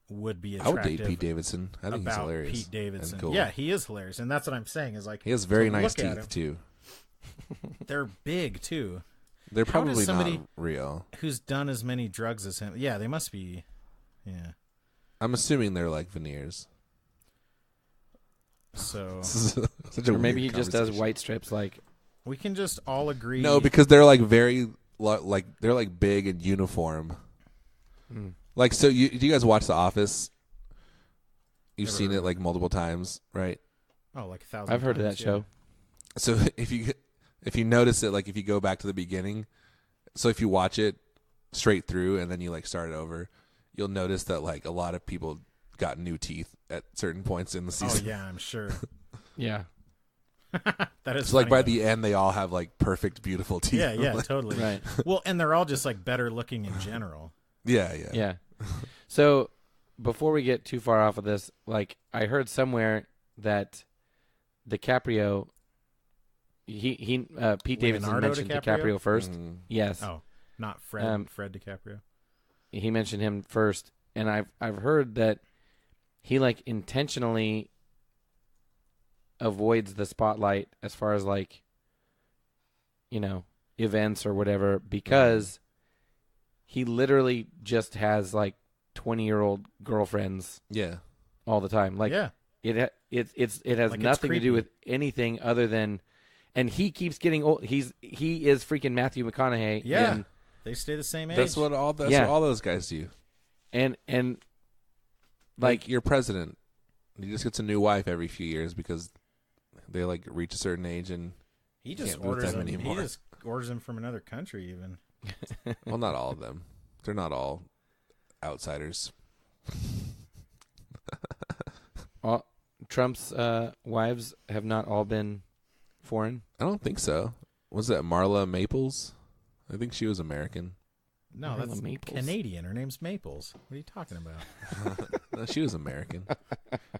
C: would be
A: I would
C: attractive
A: date Pete Davidson. I think he's
C: about
A: hilarious.
C: Pete Davidson.
A: and cool.
C: Yeah, he is hilarious, and that's what I'm saying. Is like
A: He has very
C: to
A: nice
C: look at
A: teeth
C: him,
A: too.
C: They're big too.
A: They're
C: How does
A: probably
C: somebody-
A: not real.
C: Who's done as many drugs as him? Yeah, they must be. Yeah.
A: I'm assuming they're like veneers.
C: So
A: Such a
B: Or maybe he
A: weird
B: just does
A: conversation.
B: white strips like
C: we can just all agree.
A: No, because they're like very like they're like big and uniform. Like, so do you guys watch The Office? You've
C: Never
A: seen
C: heard
A: it
C: of
A: like multiple times, right?
C: like 1,000.
B: I've heard of that
C: times, yeah.
B: show.
A: So if you notice it, like if you go back to the beginning, so if you watch it straight through and then you like start it over, you'll notice that like a lot of people got new teeth at certain points in the
C: Oh
A: season.
C: yeah, I'm sure.
B: Yeah.
C: That is
A: So like
C: funny,
A: by
C: though.
A: the end, they all have like perfect, beautiful teeth.
C: Yeah, yeah,
A: Like,
C: totally.
B: Right.
C: Well, and they're all just like better looking in general.
A: yeah.
B: Yeah. So before we get too far off of this, like I heard somewhere that DiCaprio, Pete Davidson
C: Leonardo
B: mentioned
C: DiCaprio?
B: DiCaprio first.
A: Mm.
B: Yes.
C: Oh, not Fred. Fred DiCaprio.
B: He mentioned him first, and I've heard that he like intentionally avoids the spotlight as far as like, events or whatever, because he literally just has like 20-year-old girlfriends
A: Yeah.
B: all the time. Like
C: Yeah.
B: it has
C: Like, it's
B: nothing to do
C: creepy.
B: with anything other than, and he keeps getting old. He is freaking Matthew McConaughey.
C: Yeah.
B: in-
C: They stay the same age.
A: That's what all those guys do.
B: and
A: Like your president, he just gets a new wife every few years because they like reach a certain age and
C: he just
A: can't be with
C: orders
A: them
C: them.
A: anymore.
C: He just orders them from another country, even.
A: well, not all of them. They're not all outsiders.
B: Trump's wives have not all been foreign.
A: I don't think so. Was that Marla Maples? I think she was American.
C: No,
B: Marla
C: that's
B: Maples.
C: Canadian. Her name's Maples. What are you talking about?
A: No, she was American.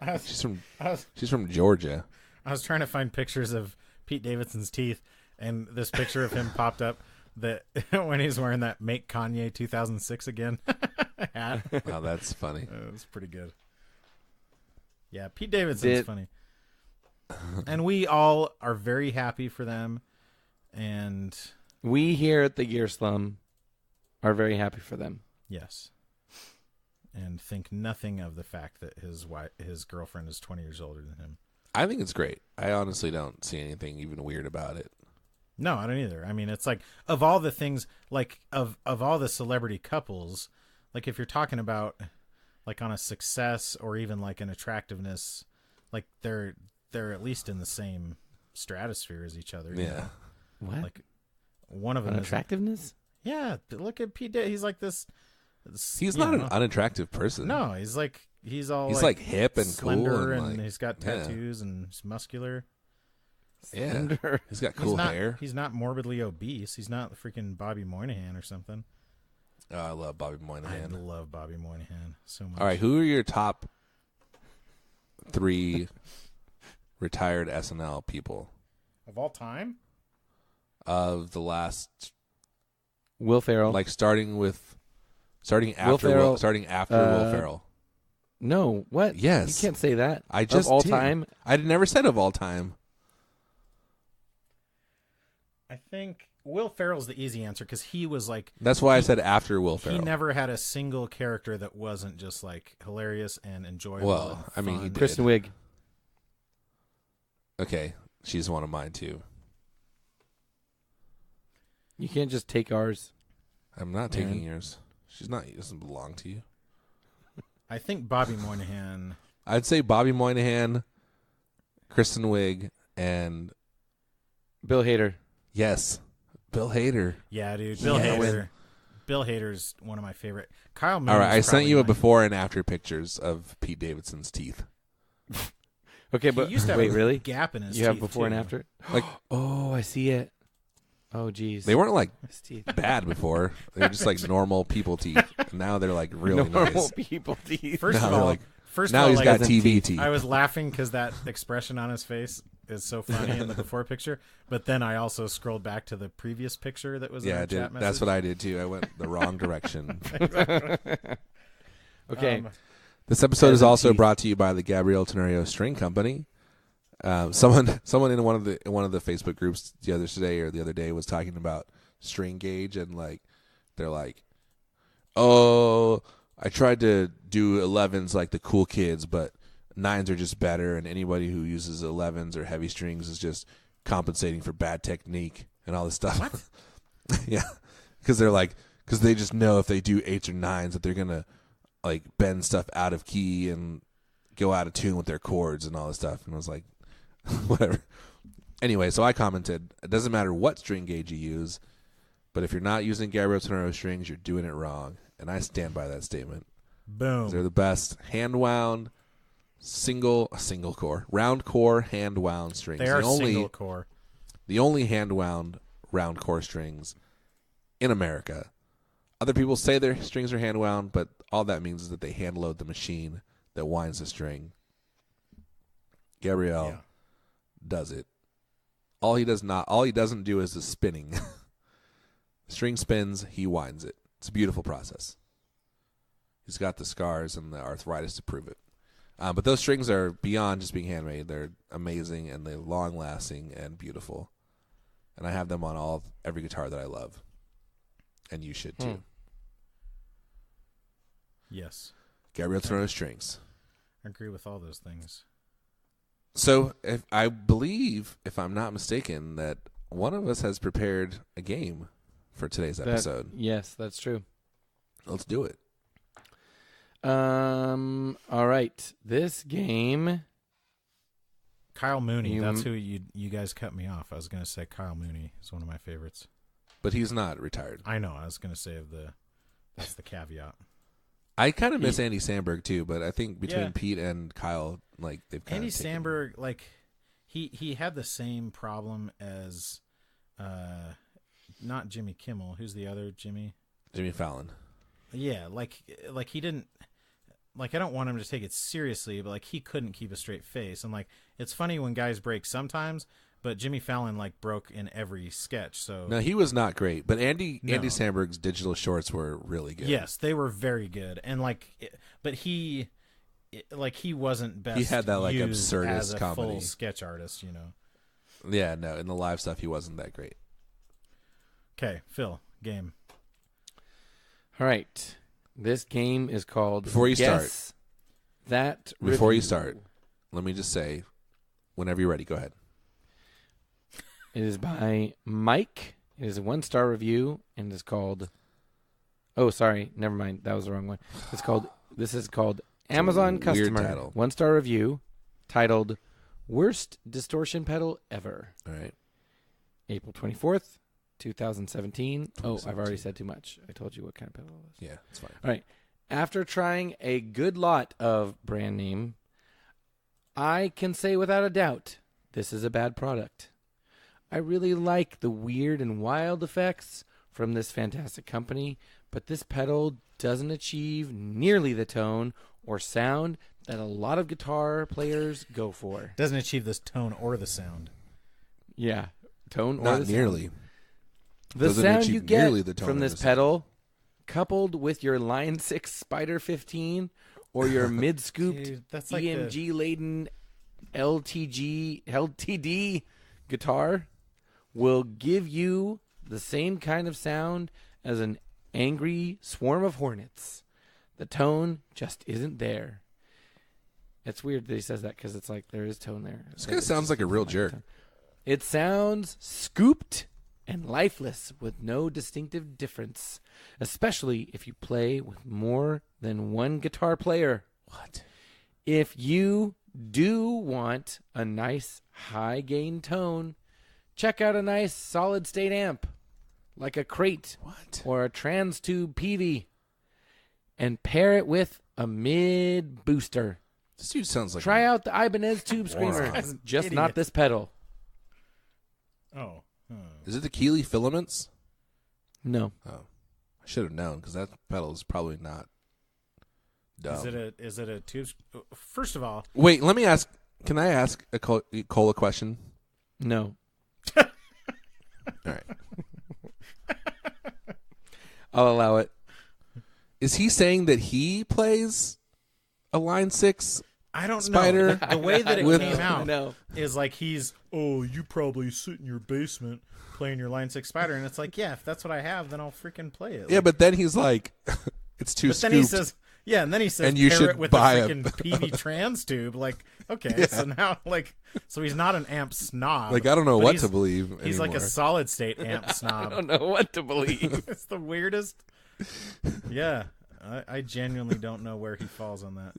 C: I was,
A: She's from Georgia.
C: I was trying to find pictures of Pete Davidson's teeth, and this picture of him popped up that when he's wearing that Make Kanye 2006 Again hat.
A: Oh, that's funny.
C: It was pretty good. Yeah, Pete Davidson's funny. And we all are very happy for them. And
B: We here at the Gear Slum are very happy for them.
C: yes. And think nothing of the fact that his girlfriend is 20 years older than him.
A: I think it's great. I honestly don't see anything even weird about it.
C: No, I don't either. I mean, it's like of all the things, like of all the celebrity couples, like if you're talking about like on a success or even like an attractiveness, like they're at least in the same stratosphere as each other. you
A: Yeah.
C: know?
B: What?
C: Like one of them
B: On
C: is
B: attractiveness?
C: yeah. Look at Pete. He's like this
A: He's not an unattractive person.
C: No, he's all
A: like hip and
C: slender
A: cool
C: and
A: like,
C: he's got tattoos and he's muscular.
A: Yeah,
B: Slender.
A: he's got cool hair.
C: He's not morbidly obese. He's not freaking Bobby Moynihan or something.
A: Oh, I love Bobby Moynihan.
C: I love Bobby Moynihan so much.
A: All right, who are your top 3 retired SNL people
C: of all time?
A: Of the last,
B: Will Ferrell.
A: like starting after
B: Ferrell,
A: Will Ferrell.
B: No, what?
A: Yes,
B: you can't say that.
A: I just
B: of all
A: did.
B: time.
A: I never said of all time.
C: I think Will Ferrell's the easy answer because he was like.
A: That's why I said after Will Ferrell.
C: He never had a single character that wasn't just like hilarious and enjoyable.
A: Well,
C: and
A: I mean, he
C: fun.
A: did.
B: Kristen Wiig.
A: Okay, she's one of mine too.
B: You can't just take ours.
A: I'm not taking yours. She doesn't belong to you.
C: I think Bobby Moynihan.
A: I'd say Bobby Moynihan, Kristen Wiig, and
B: Bill Hader.
A: yes, Bill Hader.
C: Yeah, dude. Bill Hader. Bill Hader's one of my favorite. Kyle Mooney.
A: All right, I sent you a before and after pictures of Pete Davidson's teeth.
B: Okay, but
C: He used to have
B: wait,
C: a
B: really?
C: gap in his
B: You have
C: teeth,
B: before and
C: too.
B: after?
A: Like,
B: Oh, I see it. Oh, geez.
A: they weren't like
B: His teeth.
A: bad before. They were just like normal people teeth. And now they're like really
B: Normal
A: nice.
B: people teeth.
C: First
A: Now
C: of
A: they're
C: all,
A: like,
C: first
A: now
C: of all,
A: he's
C: like,
A: got TV teeth.
C: I was laughing because that expression on his face is so funny in the before picture. But then I also scrolled back to the previous picture that was in
A: Yeah,
C: our
A: I did.
C: chat message.
A: That's what I did too. I went the wrong direction.
B: Okay.
A: This episode is
B: Peasant
A: also
B: teeth.
A: brought to you by the Gabriel Tenorio String Company. Someone in one of the Facebook groups the other day was talking about string gauge, and like they're like, oh, I tried to do 11s like the cool kids, but 9s are just better, and anybody who uses 11s or heavy strings is just compensating for bad technique and all this stuff.
C: What?
A: Yeah, because they just know if they do 8s or 9s that they're gonna like bend stuff out of key and go out of tune with their chords and all this stuff. And I was like, whatever. Anyway, so I commented, it doesn't matter what string gauge you use, but if you're not using Gabriel Tenorio strings, you're doing it wrong. And I stand by that statement.
C: Boom.
A: They're the best hand wound single core, round core hand wound strings.
C: They are single core.
A: The only hand wound round core strings in America. Other people say their strings are hand wound, but all that means is that they hand load the machine that winds the string. Gabriel does it. All he doesn't do is the spinning. The string spins, he winds it. It's a beautiful process. He's got the scars and the arthritis to prove it. But those strings are beyond just being handmade. They're amazing and they're long-lasting and beautiful. And I have them on every guitar that I love. And you should too.
C: Yes.
A: Gabriel Tenorio strings.
C: I agree with all those things.
A: So I believe, if I'm not mistaken, that one of us has prepared a game for today's episode.
B: Yes, that's true.
A: Let's do it.
B: All right. This game.
C: Kyle Mooney. That's who you guys cut me off. I was going to say Kyle Mooney is one of my favorites.
A: But he's not retired.
C: I know. I was going to say that's the caveat.
A: I kind of miss Andy Samberg too, but I think between Pete and Kyle, like they've kind
C: Andy
A: of taken...
C: Samberg, like he had the same problem as not Jimmy Kimmel. Who's the other Jimmy?
A: Jimmy Fallon.
C: Yeah, like he didn't. Like, I don't want him to take it seriously, but like he couldn't keep a straight face. And like it's funny when guys break sometimes, but Jimmy Fallon like broke in every sketch. So
A: no, he was not great, but Andy Samberg's digital shorts were really good.
C: Yes, they were very good, and but he wasn't best.
A: He had that like
C: used
A: absurdist
C: as a
A: comedy.
C: full sketch artist, you know.
A: Yeah, no, in the live stuff he wasn't that great.
C: Okay, Phil, game.
B: All right. This game is called
A: Before you
B: Guess That
A: Before you
B: Review.
A: start, let me just say, whenever you're ready, go ahead.
B: It is by Mike. It is a 1-star review, and it's called... Oh, sorry. Never mind. That was the wrong one. This is called Amazon
A: weird
B: Customer.
A: title.
B: 1-star review titled Worst Distortion Pedal Ever.
A: All right.
B: April 24th, 2017. Oh, I've already said too much. I told you what kind of pedal it was.
A: Yeah, it's fine.
B: All right. After trying a good lot of brand name, I can say without a doubt this is a bad product. I really like the weird and wild effects from this fantastic company, but this pedal doesn't achieve nearly the tone or sound that a lot of guitar players go for.
C: Doesn't achieve this tone or the sound.
B: Yeah, tone or
A: Not
B: the
A: nearly.
B: sound. The
A: Doesn't
B: sound
A: achieve
B: you get
A: nearly the tone
B: from
A: or
B: this
A: the sound.
B: pedal, coupled with your Line 6 Spider 15 or your mid-scooped
C: Dude, that's like
B: EMG-laden LTD guitar, will give you the same kind of sound as an angry swarm of hornets. The tone just isn't there. It's weird that he says that because it's like there is tone there.
A: This guy sounds like a real jerk.
B: It sounds scooped and lifeless with no distinctive difference, especially if you play with more than one guitar player.
A: What?
B: If you do want a nice high gain tone, check out a nice solid state amp like a Crate or a Trans Tube PV and pair it with a mid booster.
A: This dude sounds like
B: Try out the Ibanez Tube Screamer,
C: guy's an
B: just
C: idiot.
B: not this pedal.
C: Oh.
A: Is it the Keeley filaments?
B: No.
A: Oh, I should have known because that pedal is probably not dumb.
C: Is it a tube? First of all,
A: Wait, let me ask. Can I ask a Cola question?
B: No.
A: All right.
B: I'll allow it.
A: Is he saying that he plays a Line 6
C: I don't
A: Spider
C: know. The way that it
A: with-
C: came out
B: No.
C: is like you probably sit in your basement playing your Line 6 Spider, and it's like, yeah, if that's what I have, then I'll freaking play it.
A: Yeah, but then he's like, it's too
C: But
A: scooped.
C: then he says, yeah, and then he says,
A: And you
C: pair
A: should
C: it with
A: buy
C: a
A: a-
C: freaking PV trans tube. Like, okay, so now, so he's not an amp snob.
A: Like, I don't know
C: but
A: what
C: he's-
A: to believe
C: He's like a
A: anymore.
C: solid state amp
B: I
C: snob.
B: don't know what to believe.
C: It's the weirdest. Yeah, I genuinely don't know where he falls on that.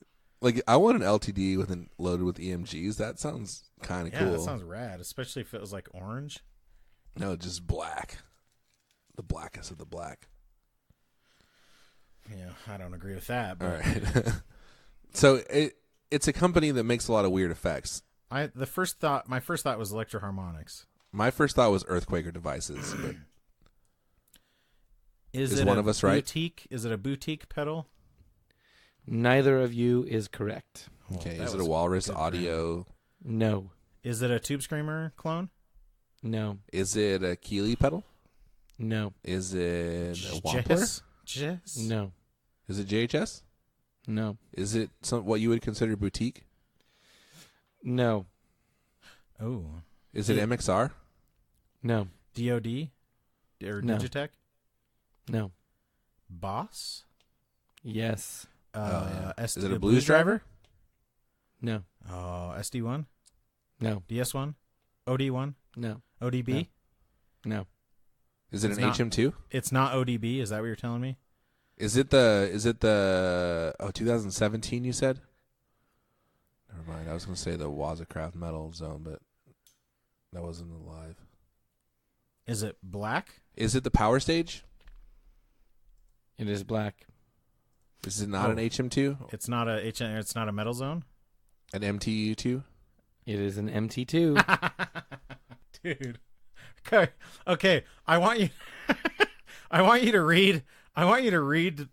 A: Like, I want an LTD loaded with EMGs. That sounds kind of
C: Yeah,
A: cool.
C: that sounds rad, especially if it was like orange.
A: No, just black. The blackest of the black.
C: Yeah, I don't agree with that.
A: All
C: But
A: right. So it's a company that makes a lot of weird effects.
C: my first thought was Electro-Harmonix.
A: My first thought was Earthquaker Devices. But
C: Is
A: Is
C: it
A: one
C: a
A: of us right?
C: boutique? Is it a boutique pedal?
B: Neither of you is correct.
A: okay,
C: that
A: is it a
C: was
A: Walrus
C: good
A: Audio?
B: No.
C: Is it a Tube Screamer clone?
B: No.
A: Is it a Keeley pedal?
B: No.
A: Is it a Wampler?
C: Jess?
B: No.
A: Is it JHS?
B: No.
A: Is it what you would consider boutique?
B: No.
C: Oh.
A: Is it MXR?
B: No.
C: DOD? Or
B: No.
C: Digitech?
B: No.
C: Boss?
B: Yes.
A: Yeah.
C: Is
A: Is it a Blues Driver?
B: No.
C: SD1?
B: No.
C: DS1? OD1?
B: No.
C: ODB?
B: No.
A: Is it
C: It's
A: an
C: not.
A: HM2?
C: It's not ODB. Is that what you're telling me?
A: Is it the 2017 you said? Never mind. I was going to say the Wazacraft Metal Zone, but that wasn't live.
C: Is it black?
A: Is it the Power Stage?
B: It is black.
A: Is it not
C: Oh.
A: an HM2?
C: It's not a It's not a Metal Zone.
A: An MTU2?
B: It is an MT2.
C: Dude. Okay. I want you. I want you to read. I want you to read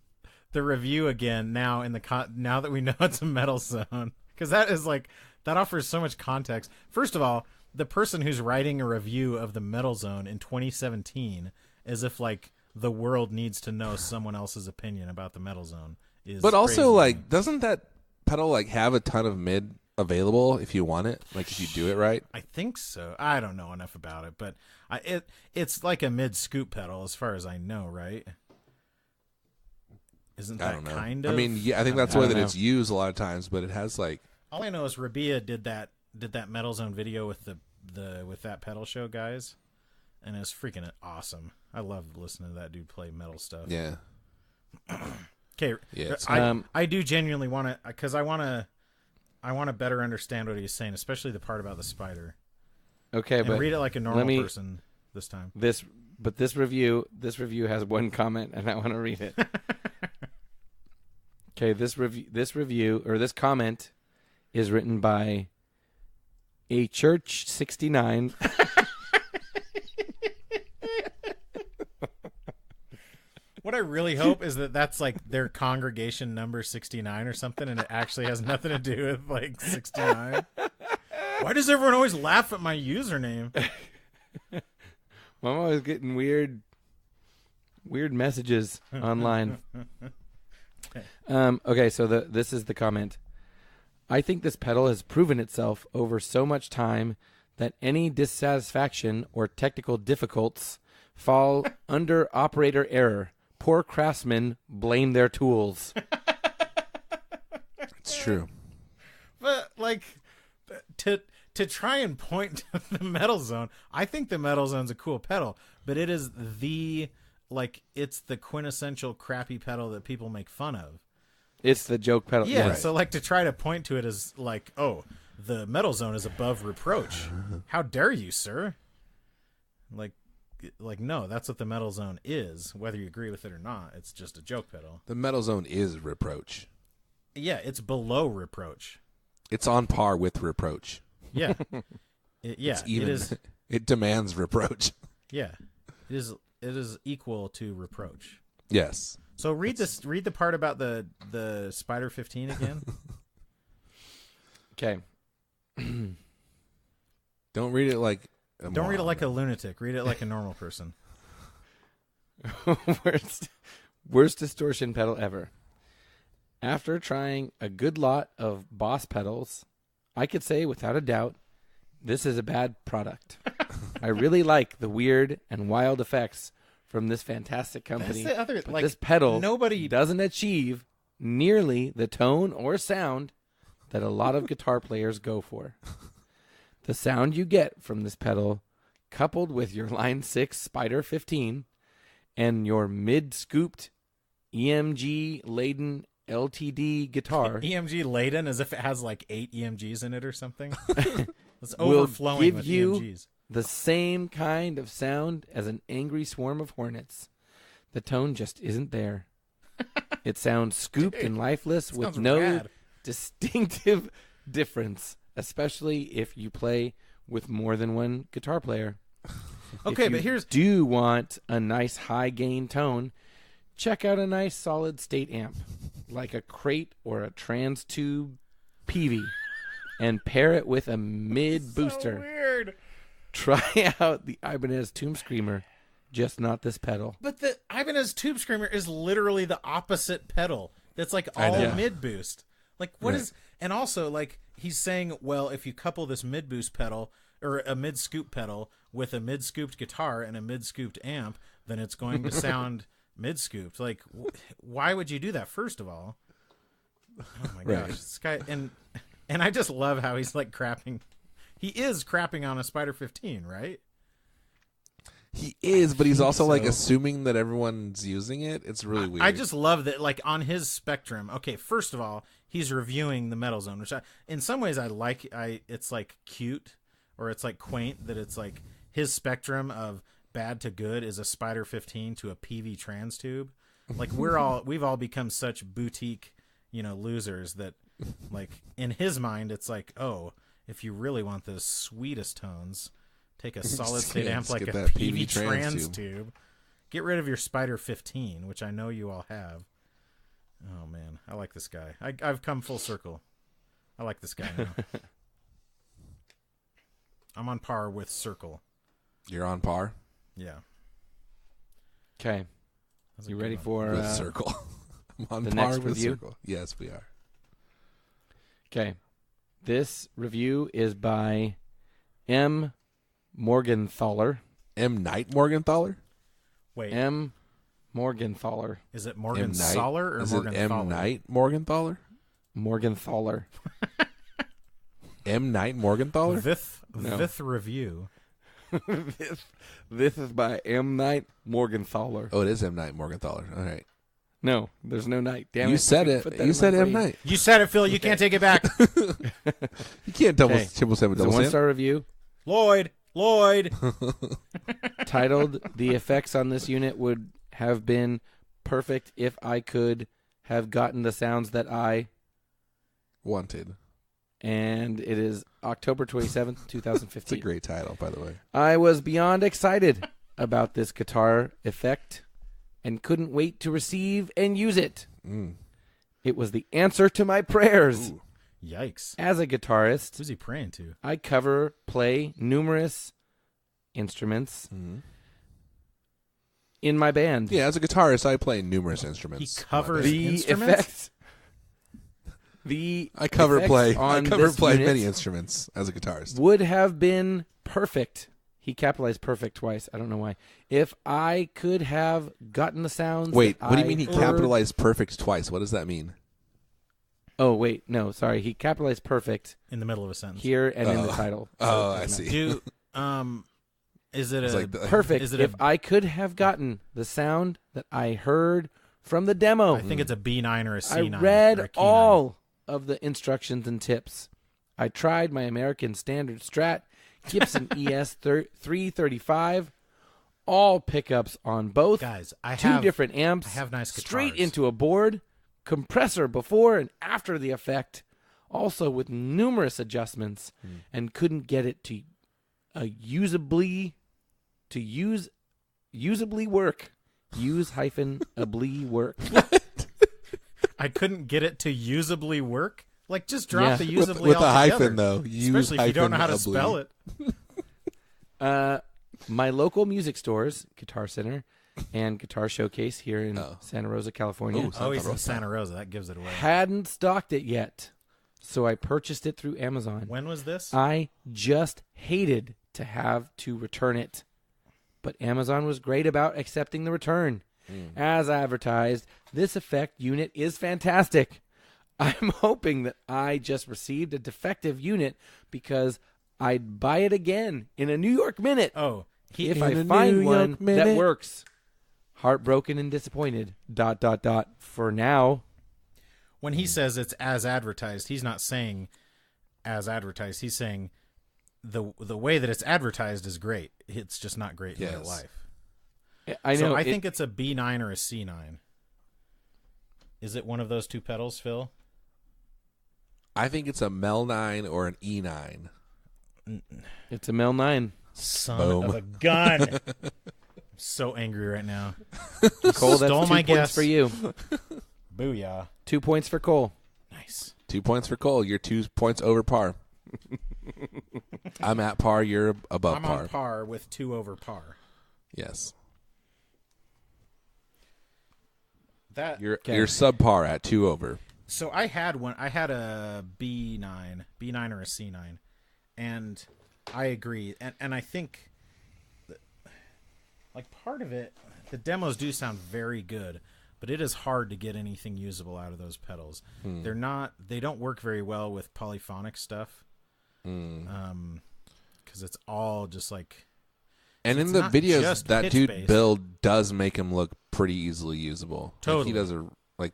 C: the review again now now that we know it's a Metal Zone, because that offers so much context. First of all, the person who's writing a review of the Metal Zone in 2017, as if like the world needs to know someone else's opinion about the Metal Zone, is.
A: But also,
C: crazy.
A: like, doesn't that pedal like have a ton of mid available if you want it? Like, if you do it right?
C: I think so. I don't know enough about it, but it's like a mid scoop pedal as far as I know, right? Isn't
A: I
C: that
A: don't know.
C: kind of?
A: I mean, yeah, I think that's
B: I
A: the way
B: don't
A: that
B: know.
A: it's used a lot of times, but it has like.
C: All I know is Rabia did that Metal Zone video with with that pedal show guys, and it's freaking awesome. I love listening to that dude play metal stuff.
A: Yeah.
C: Okay.
A: Yeah, it's-
C: I do genuinely want to, because I want to better understand what he's saying, especially the part about the spider.
B: Okay,
C: And
B: but
C: read it like a normal
B: let me-
C: person this time.
B: this But this review has one comment, and I want to read it. Okay, this comment is written by a Church 69.
C: What I really hope is that that's like their congregation number 69 or something, and it actually has nothing to do with like 69. Why does everyone always laugh at my username?
B: I'm always getting weird messages online. Okay, so this is the comment. I think this pedal has proven itself over so much time that any dissatisfaction or technical difficulties fall under operator error. Poor craftsmen blame their tools.
A: It's true.
C: But like to try and point to the Metal Zone, I think the Metal Zone's a cool pedal, but it is it's the quintessential crappy pedal that people make fun of.
B: It's the joke pedal.
C: Yeah,
B: right.
C: So like to try to point to it as like, oh, the Metal Zone is above reproach. How dare you, sir? Like no, that's what the Metal Zone is. Whether you agree with it or not, it's just a joke pedal.
A: The Metal Zone is reproach.
C: Yeah, it's below reproach.
A: It's on par with reproach.
C: Yeah, it is.
A: It demands reproach.
C: Yeah, it is equal to reproach.
A: Yes.
C: So read the part about the Spider 15 again.
B: Okay.
A: Don't read it like
C: Don't read it like a lunatic. Read it like a normal person.
B: Worst distortion pedal ever. After trying a good lot of Boss pedals, I could say without a doubt, this is a bad product. I really like the weird and wild effects from this fantastic company.
C: That's the other,
B: but this pedal
C: nobody
B: doesn't achieve nearly the tone or sound that a lot of guitar players go for. The sound you get from this pedal, coupled with your Line 6 Spider 15 and your mid-scooped EMG-laden LTD guitar...
C: EMG laden as if it has like 8 EMGs in it or something? It's
B: will
C: overflowing
B: give
C: with
B: you
C: EMGs.
B: The same kind of sound as an angry swarm of hornets. The tone just isn't there. It sounds scooped and lifeless with no
C: rad.
B: distinctive difference, especially if you play with more than one guitar player.
C: Okay, but here's...
B: Do you want a nice high gain tone? Check out a nice solid state amp, like a Crate or a Trans Tube Peavey, and pair it with a mid booster.
C: So weird.
B: Try out the Ibanez Tomb Screamer, just not this pedal.
C: But the Ibanez Tube Screamer is literally the opposite pedal. That's like all mid boost. Like what is? And also like he's saying, well, if you couple this mid boost pedal or a mid scoop pedal with a mid scooped guitar and a mid scooped amp, then it's going to sound mid scooped. Like why would you do that? First of all, oh my gosh, this guy and I just love how he's like crapping. He is crapping on a Spider 15, right?
A: He is, but he's also like assuming that everyone's using it. It's really weird.
C: I just love that, like on his spectrum. Okay, first of all, he's reviewing the Metal Zone, which in some ways I like. It's like cute or it's like quaint that it's like his spectrum of bad to good is a Spider 15 to a PV Trans Tube. Like we've all become such boutique, losers that like in his mind it's like, oh, if you really want the sweetest tones, take a solid state amp like a PV Trans Tube. Get rid of your Spider 15, which I know you all have. Oh, man. I like this guy. I've come full circle. I like this guy now. I'm on par with Circle.
A: You're on par?
C: Yeah.
B: Okay. You ready for...
A: With Circle. I'm on
B: the
A: par
B: next
A: with
B: review?
A: Circle. Yes, we are.
B: Okay. This review is by M. Morgenthaler.
A: M. Night Morgenthaler?
C: Wait.
B: M. Morgenthaler.
C: Is it Morgenthaler or
A: Is
C: Morgenthaler?
A: it M. Night Morgenthaler?
B: Morgenthaler.
A: M. Night Morgenthaler?
C: Fifth review.
B: This is by M. Night Morgenthaler.
A: Oh, it is M. Night Morgenthaler. All right.
B: No, there's no night. Damn
A: you
B: it.
A: said it. You said M. Night.
C: You said it, Phil. You can't take it back.
A: You can't double 7
B: It's a
A: double
B: 1-star review.
C: Lloyd. Lloyd.
B: Titled, the effects on this unit would have been perfect if I could have gotten the sounds that I
A: wanted.
B: And it is October 27th, 2015.
A: It's a great title, by the way.
B: I was beyond excited about this guitar effect and couldn't wait to receive and use it. It was the answer to my prayers.
C: Ooh. Yikes.
B: As a guitarist,
C: who's he praying to?
B: I play numerous instruments in my band.
A: Yeah, as a guitarist, I play numerous instruments.
C: He covers
B: The
C: instruments?
B: effects.
A: I cover play
B: unit
A: many instruments as a guitarist.
B: Would have been perfect. He capitalized perfect twice. I don't know why. If I could have gotten the sounds.
A: Wait,
B: that
A: what do you
B: I
A: mean he
B: heard-
A: capitalized perfect twice? What does that mean?
B: Oh, wait. No, sorry. He capitalized perfect
C: In the middle of a sentence.
B: here and in the title.
A: Oh,
B: it
A: I
B: doesn't
A: see.
B: matter.
C: Is it
A: It's
C: a
A: like the-
B: Perfect.
C: Is it
B: If
C: a-
B: I could have gotten the sound that I heard from the demo.
C: I think it's a B9 or a C9.
B: I
C: or a
B: read
C: Key9.
B: all of the instructions and tips. I tried my American Standard Strat, Gibson ES 335, all pickups on both.
C: Guys, I
B: two
C: have
B: different amps.
C: I have nice
B: straight
C: guitars.
B: into a board, compressor before and after the effect, also with numerous adjustments, and couldn't get it to usably work. Use-ably work.
C: I couldn't get it to usably work. Like, just drop the usably
A: with a
C: altogether.
A: hyphen though.
C: Especially if you don't know how to spell it.
B: My local music stores, Guitar Center and Guitar Showcase here in Santa Rosa, California,
C: Oh, he's in Santa Rosa. That gives it away.
B: hadn't stocked it yet. So I purchased it through Amazon.
C: When was this?
B: I just hated to have to return it. But Amazon was great about accepting the return. As advertised, this effect unit is fantastic. I'm hoping that I just received a defective unit because I'd buy it again in a New York minute.
C: Oh,
B: if
A: in
B: I
A: a
B: find
A: New
B: one
A: York minute.
B: that works. Heartbroken and disappointed. ... For now.
C: when he says it's as advertised, he's not saying as advertised. He's saying the way that it's advertised is great. It's just not great in real life.
B: I know.
C: So I think it's a B9 or a C9. Is it one of those two pedals, Phil?
A: I think it's a Mel 9 or an E9.
B: it's a Mel 9.
C: Son
A: Boom.
C: of a gun. I'm so angry right now.
B: Cole, that's
C: Stole
B: 2
C: my
B: points
C: guess.
B: for you.
C: Booyah.
B: 2 points for Cole.
C: Nice.
A: 2 points for Cole. You're 2 points over par. I'm at par. You're above
C: I'm
A: par.
C: on par with 2 over par.
A: Yes.
C: That
A: You're subpar at 2 over.
C: So I had one. I had a B9 or a C9, and I agree. And I think, like, part of it, the demos do sound very good, but it is hard to get anything usable out of those pedals. They don't work very well with polyphonic stuff, because it's all just like.
A: And in
C: It's
A: the
C: not
A: videos,
C: just
A: that dude
C: pitch-based.
A: build does make him look pretty easily usable.
C: Totally.
A: Like, he does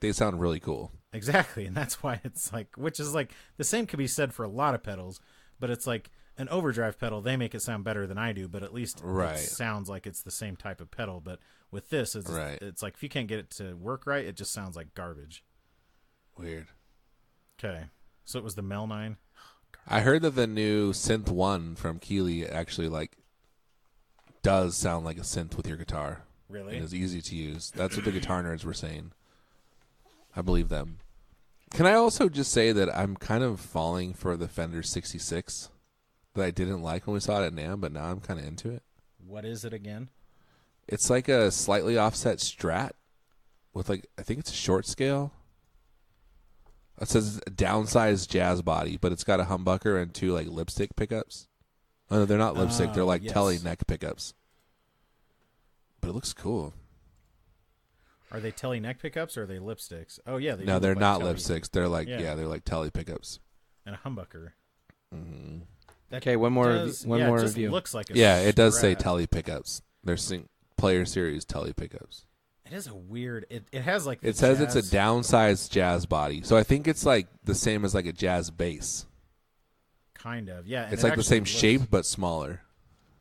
A: they sound really cool.
C: Exactly, and that's why it's like, which is like, the same could be said for a lot of pedals, but it's like an overdrive pedal, they make it sound better than I do, but at least
A: Right.
C: it sounds like it's the same type of pedal. But with this, it's like, if you can't get it to work right, it just sounds like garbage.
A: Weird.
C: Okay, so it was the Mel 9.
A: I heard that the new Synth 1 from Keeley actually, like, does sound like a synth with your guitar.
C: Really?
A: And is easy to use. That's what the guitar nerds were saying. I believe them. Can I also just say that I'm kind of falling for the Fender 66 that I didn't like when we saw it at NAMM, but now I'm kind of into it.
C: What is it again?
A: It's like a slightly offset Strat with, like, I think it's a short scale. It says a downsized jazz body, but it's got a humbucker and 2, like, lipstick pickups. Oh, no, they're not lipstick. They're like
C: yes.
A: telly neck pickups. But it looks cool.
C: Are they telly neck pickups or are they lipsticks? Oh yeah, they
A: No,
C: do
A: they're
C: look
A: not
C: like telly.
A: lipsticks. They're like
C: Yeah.
A: they're like telly pickups.
C: And a humbucker.
A: Mm-hmm.
C: That
B: Okay, one more
C: does,
B: more
C: it just
B: review.
C: looks like a
A: Yeah, it does say
C: Strat.
A: telly pickups. They're player series telly pickups.
C: It is a weird. It has like. The
A: It says it's a
C: jazz-
A: downsized jazz body, so I think it's like the same as like a jazz bass.
C: Kind of, yeah. and
A: It's
C: it
A: like the
C: actually
A: same
C: looks-
A: shape but smaller.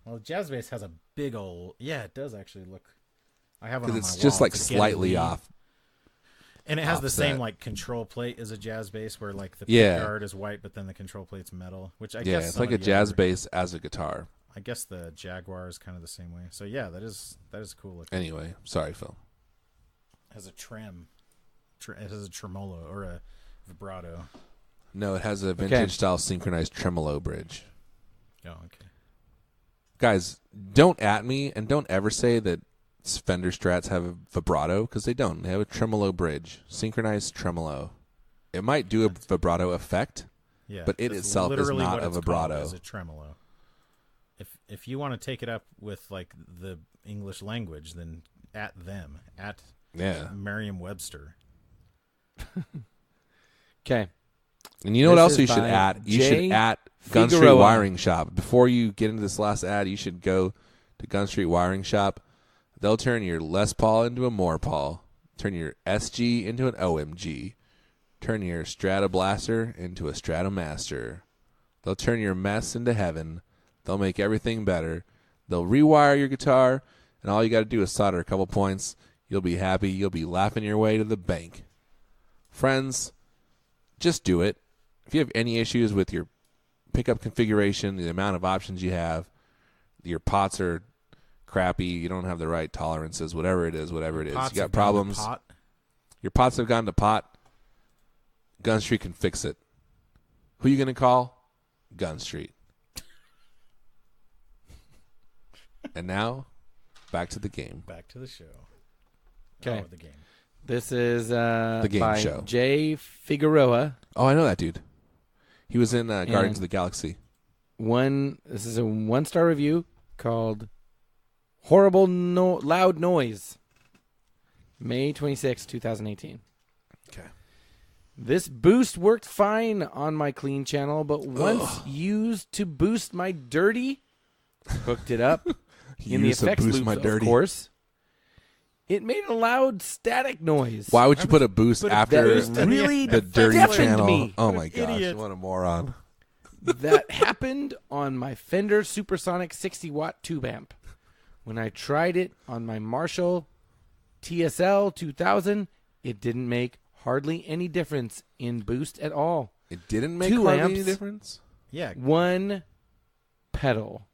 C: Well, jazz bass has a big old. Yeah, it does actually look. I have it on my
A: it's
C: wall.
A: just like
C: It's a
A: slightly
C: Geddy.
A: off.
C: And it has the same
A: offset.
C: like control plate as a jazz bass, where like the
A: Yeah.
C: pick guard is white, but then the control plate's metal. Which I
A: Yeah,
C: guess
A: it's
C: some
A: like
C: of
A: a
C: the
A: jazz
C: other-
A: bass as a guitar.
C: I guess the Jaguar is kind of the same way. So yeah, that is cool looking.
A: Anyway, sorry, Phil.
C: It has a trem. It has a tremolo or a vibrato.
A: No, it has a vintage style synchronized tremolo bridge.
C: Oh, okay.
A: Guys, don't at me and don't ever say that Fender Strats have a vibrato, because they don't. They have a tremolo bridge, synchronized tremolo. It might do a vibrato effect,
C: Yeah,
A: but it
C: that's
A: itself is
C: literally
A: not
C: what
A: a
C: it's called,
A: vibrato.
C: is a tremolo. If you want to take it up with like the English language, then at
A: Yeah.
C: Merriam-Webster.
B: Okay.
A: And you know what
B: This
A: else
B: is
A: you should
B: by
A: at? You
B: Jay
A: should at Gun Street
B: Figueroa.
A: Wiring Shop. Before you get into this last ad, you should go to Gun Street Wiring Shop. They'll turn your Les Paul into a More Paul, turn your SG into an OMG, turn your Stratoblaster into a Stratomaster. They'll turn your mess into heaven. They'll make everything better. They'll rewire your guitar, and all you got to do is solder a couple points. You'll be happy. You'll be laughing your way to the bank. Friends, just do it. If you have any issues with your pickup configuration, the amount of options you have, your pots are crappy, you don't have the right tolerances, whatever it is, you
C: Pots
A: got
C: have gone to
A: problems.
C: pot.
A: Your pots have gone to pot. Gun Street can fix it. Who you going to call? Gun Street. And now, back to the game.
C: Back to the show.
B: Okay.
C: Oh, the game.
B: This is
A: game
B: by
A: show.
B: Jay Figueroa.
A: Oh, I know that dude. He was in Guardians of the Galaxy.
B: This is a 1-star review called Horrible Loud Noise. May 26, 2018.
A: Okay.
B: This boost worked fine on my clean channel, but once used to boost my dirty, hooked it up in the
A: Used to
B: effects
A: boost
B: loops,
A: my dirty.
B: of course. It made a loud static noise.
A: Why would you put a boost
C: put a
A: after
C: boost
B: that really
A: the dirty
B: deafened
A: channel?
B: me.
A: Oh
C: What
A: my
C: an
A: gosh,
C: idiot.
A: what a moron.
B: That happened on my Fender Supersonic 60-watt tube amp. When I tried it on my Marshall TSL 2000, it didn't make hardly any difference in boost at all.
A: It didn't make
B: 2
A: hardly any
B: amps.
A: difference?
C: Yeah.
B: One pedal.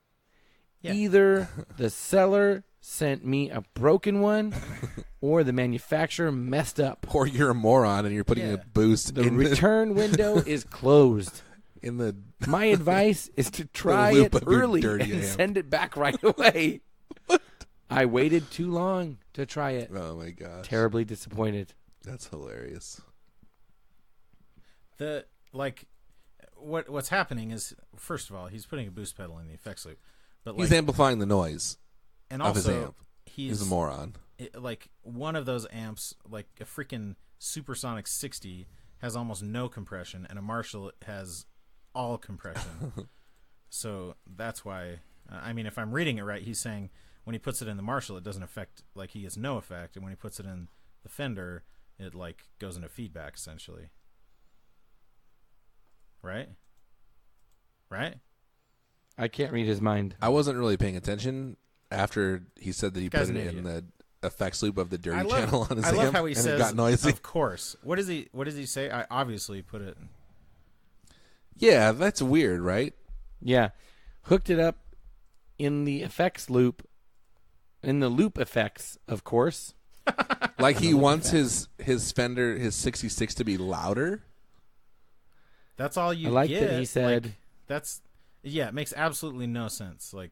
C: Yeah.
B: Either the seller sent me a broken one or the manufacturer messed up.
A: Or you're a moron and you're putting
C: Yeah.
A: a boost
B: The
A: in
B: return window is closed.
A: in the
B: My advice is to try
A: loop
B: it
A: of your
B: early
A: dirty
B: and
A: amp.
B: send it back right away. I waited too long to try it.
A: Oh my gosh.
B: Terribly disappointed.
A: That's hilarious.
C: What's happening is, first of all, he's putting a boost pedal in the effects loop, but
A: He's amplifying the noise
C: and
A: of his
C: also
A: amp.
C: he's
A: He's a moron.
C: like one of those amps, like a freaking Supersonic 60, has almost no compression, and a Marshall has all compression. So that's why. I mean, if I'm reading it right, he's saying when he puts it in the Marshall, it doesn't affect, like he has no effect, and when he puts it in the Fender, it like goes into feedback essentially. Right?
B: I can't read his mind.
A: I wasn't really paying attention after he said that he
C: Guy's
A: put
C: an
A: it in
C: idiot.
A: the effects loop of the dirty
C: I love,
A: channel on his
C: I
A: amp,
C: love how he
A: and
C: says,
A: it got noisy.
C: of course. What does he say? I obviously put it.
A: Yeah, that's weird, right?
B: Yeah. Hooked it up in the effects loop. In the loop effects, of course.
A: Like he wants his Fender, his 66 to be louder.
C: That's all you
B: I like
C: get.
B: that he said.
C: Like, that's it makes absolutely no sense. Like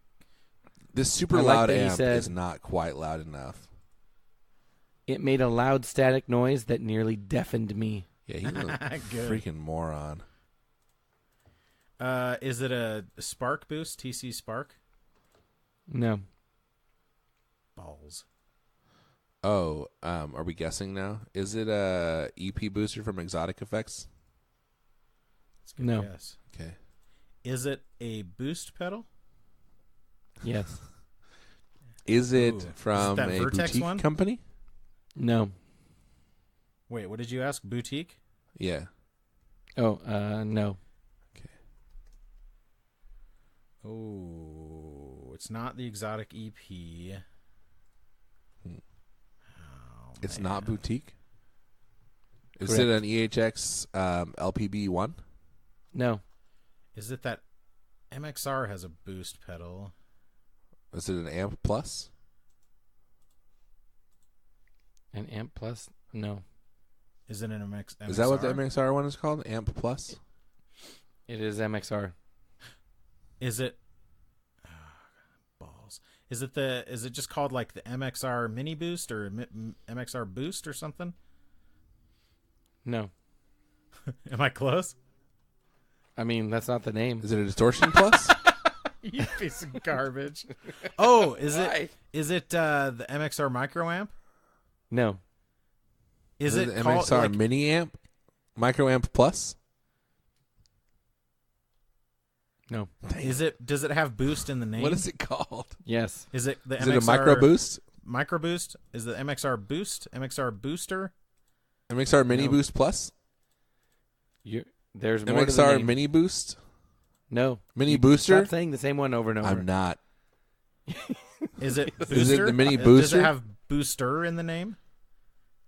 A: This super
B: I like
A: loud
B: that he
A: amp
B: said-
A: is not quite loud enough.
B: It made a loud static noise that nearly deafened me.
A: Yeah, he's a
C: Good.
A: freaking moron.
C: Is it a Spark boost? TC Spark?
B: No.
C: Balls.
A: Oh, are we guessing now? Is it a EP booster from Exotic Effects?
C: That's a good
B: No.
C: guess.
A: Okay.
C: Is it a boost pedal?
B: Yes.
A: Is it
C: Ooh.
A: from
C: Is it that
A: a
C: Vertex
A: boutique
C: one?
A: company?
B: No.
C: Wait, what did you ask? Boutique?
A: Yeah.
B: Oh, no.
C: Oh, it's not the Exotic EP.
A: It's not boutique. Is
B: Correct.
A: it an EHX LPB1?
B: No.
C: Is it that MXR has a boost pedal?
A: Is it an Amp Plus?
B: An Amp Plus? No.
C: Is it an MXR?
A: Is that what the MXR one is called? Amp Plus?
B: It is MXR.
C: Is it balls? Is it just called like the MXR Mini Boost or MXR Boost or something?
B: No.
C: Am I close?
B: I mean, that's not the name.
A: Is it a Distortion Plus?
C: You piece of garbage. Oh, is
B: Why?
C: it the MXR Micro Amp?
B: No.
C: Is
A: it
C: it
A: the
C: called
A: MXR
C: like,
A: Mini Amp? Micro Amp Plus?
B: No.
C: Does it have boost in the name?
A: What is it called?
B: Yes.
C: Is it the
A: Is
C: MXR
A: it a Micro Boost?
C: Micro Boost? Is the MXR Boost? MXR Booster?
A: MXR Mini
B: No.
A: Boost Plus?
B: There's more to the
A: MXR
B: name.
A: Mini Boost?
B: No.
A: Mini Booster?
B: Stop saying the same one over and over.
A: I'm not.
C: Is it Booster?
A: Is it the Mini
C: Does
A: Booster?
C: it have Booster in the name?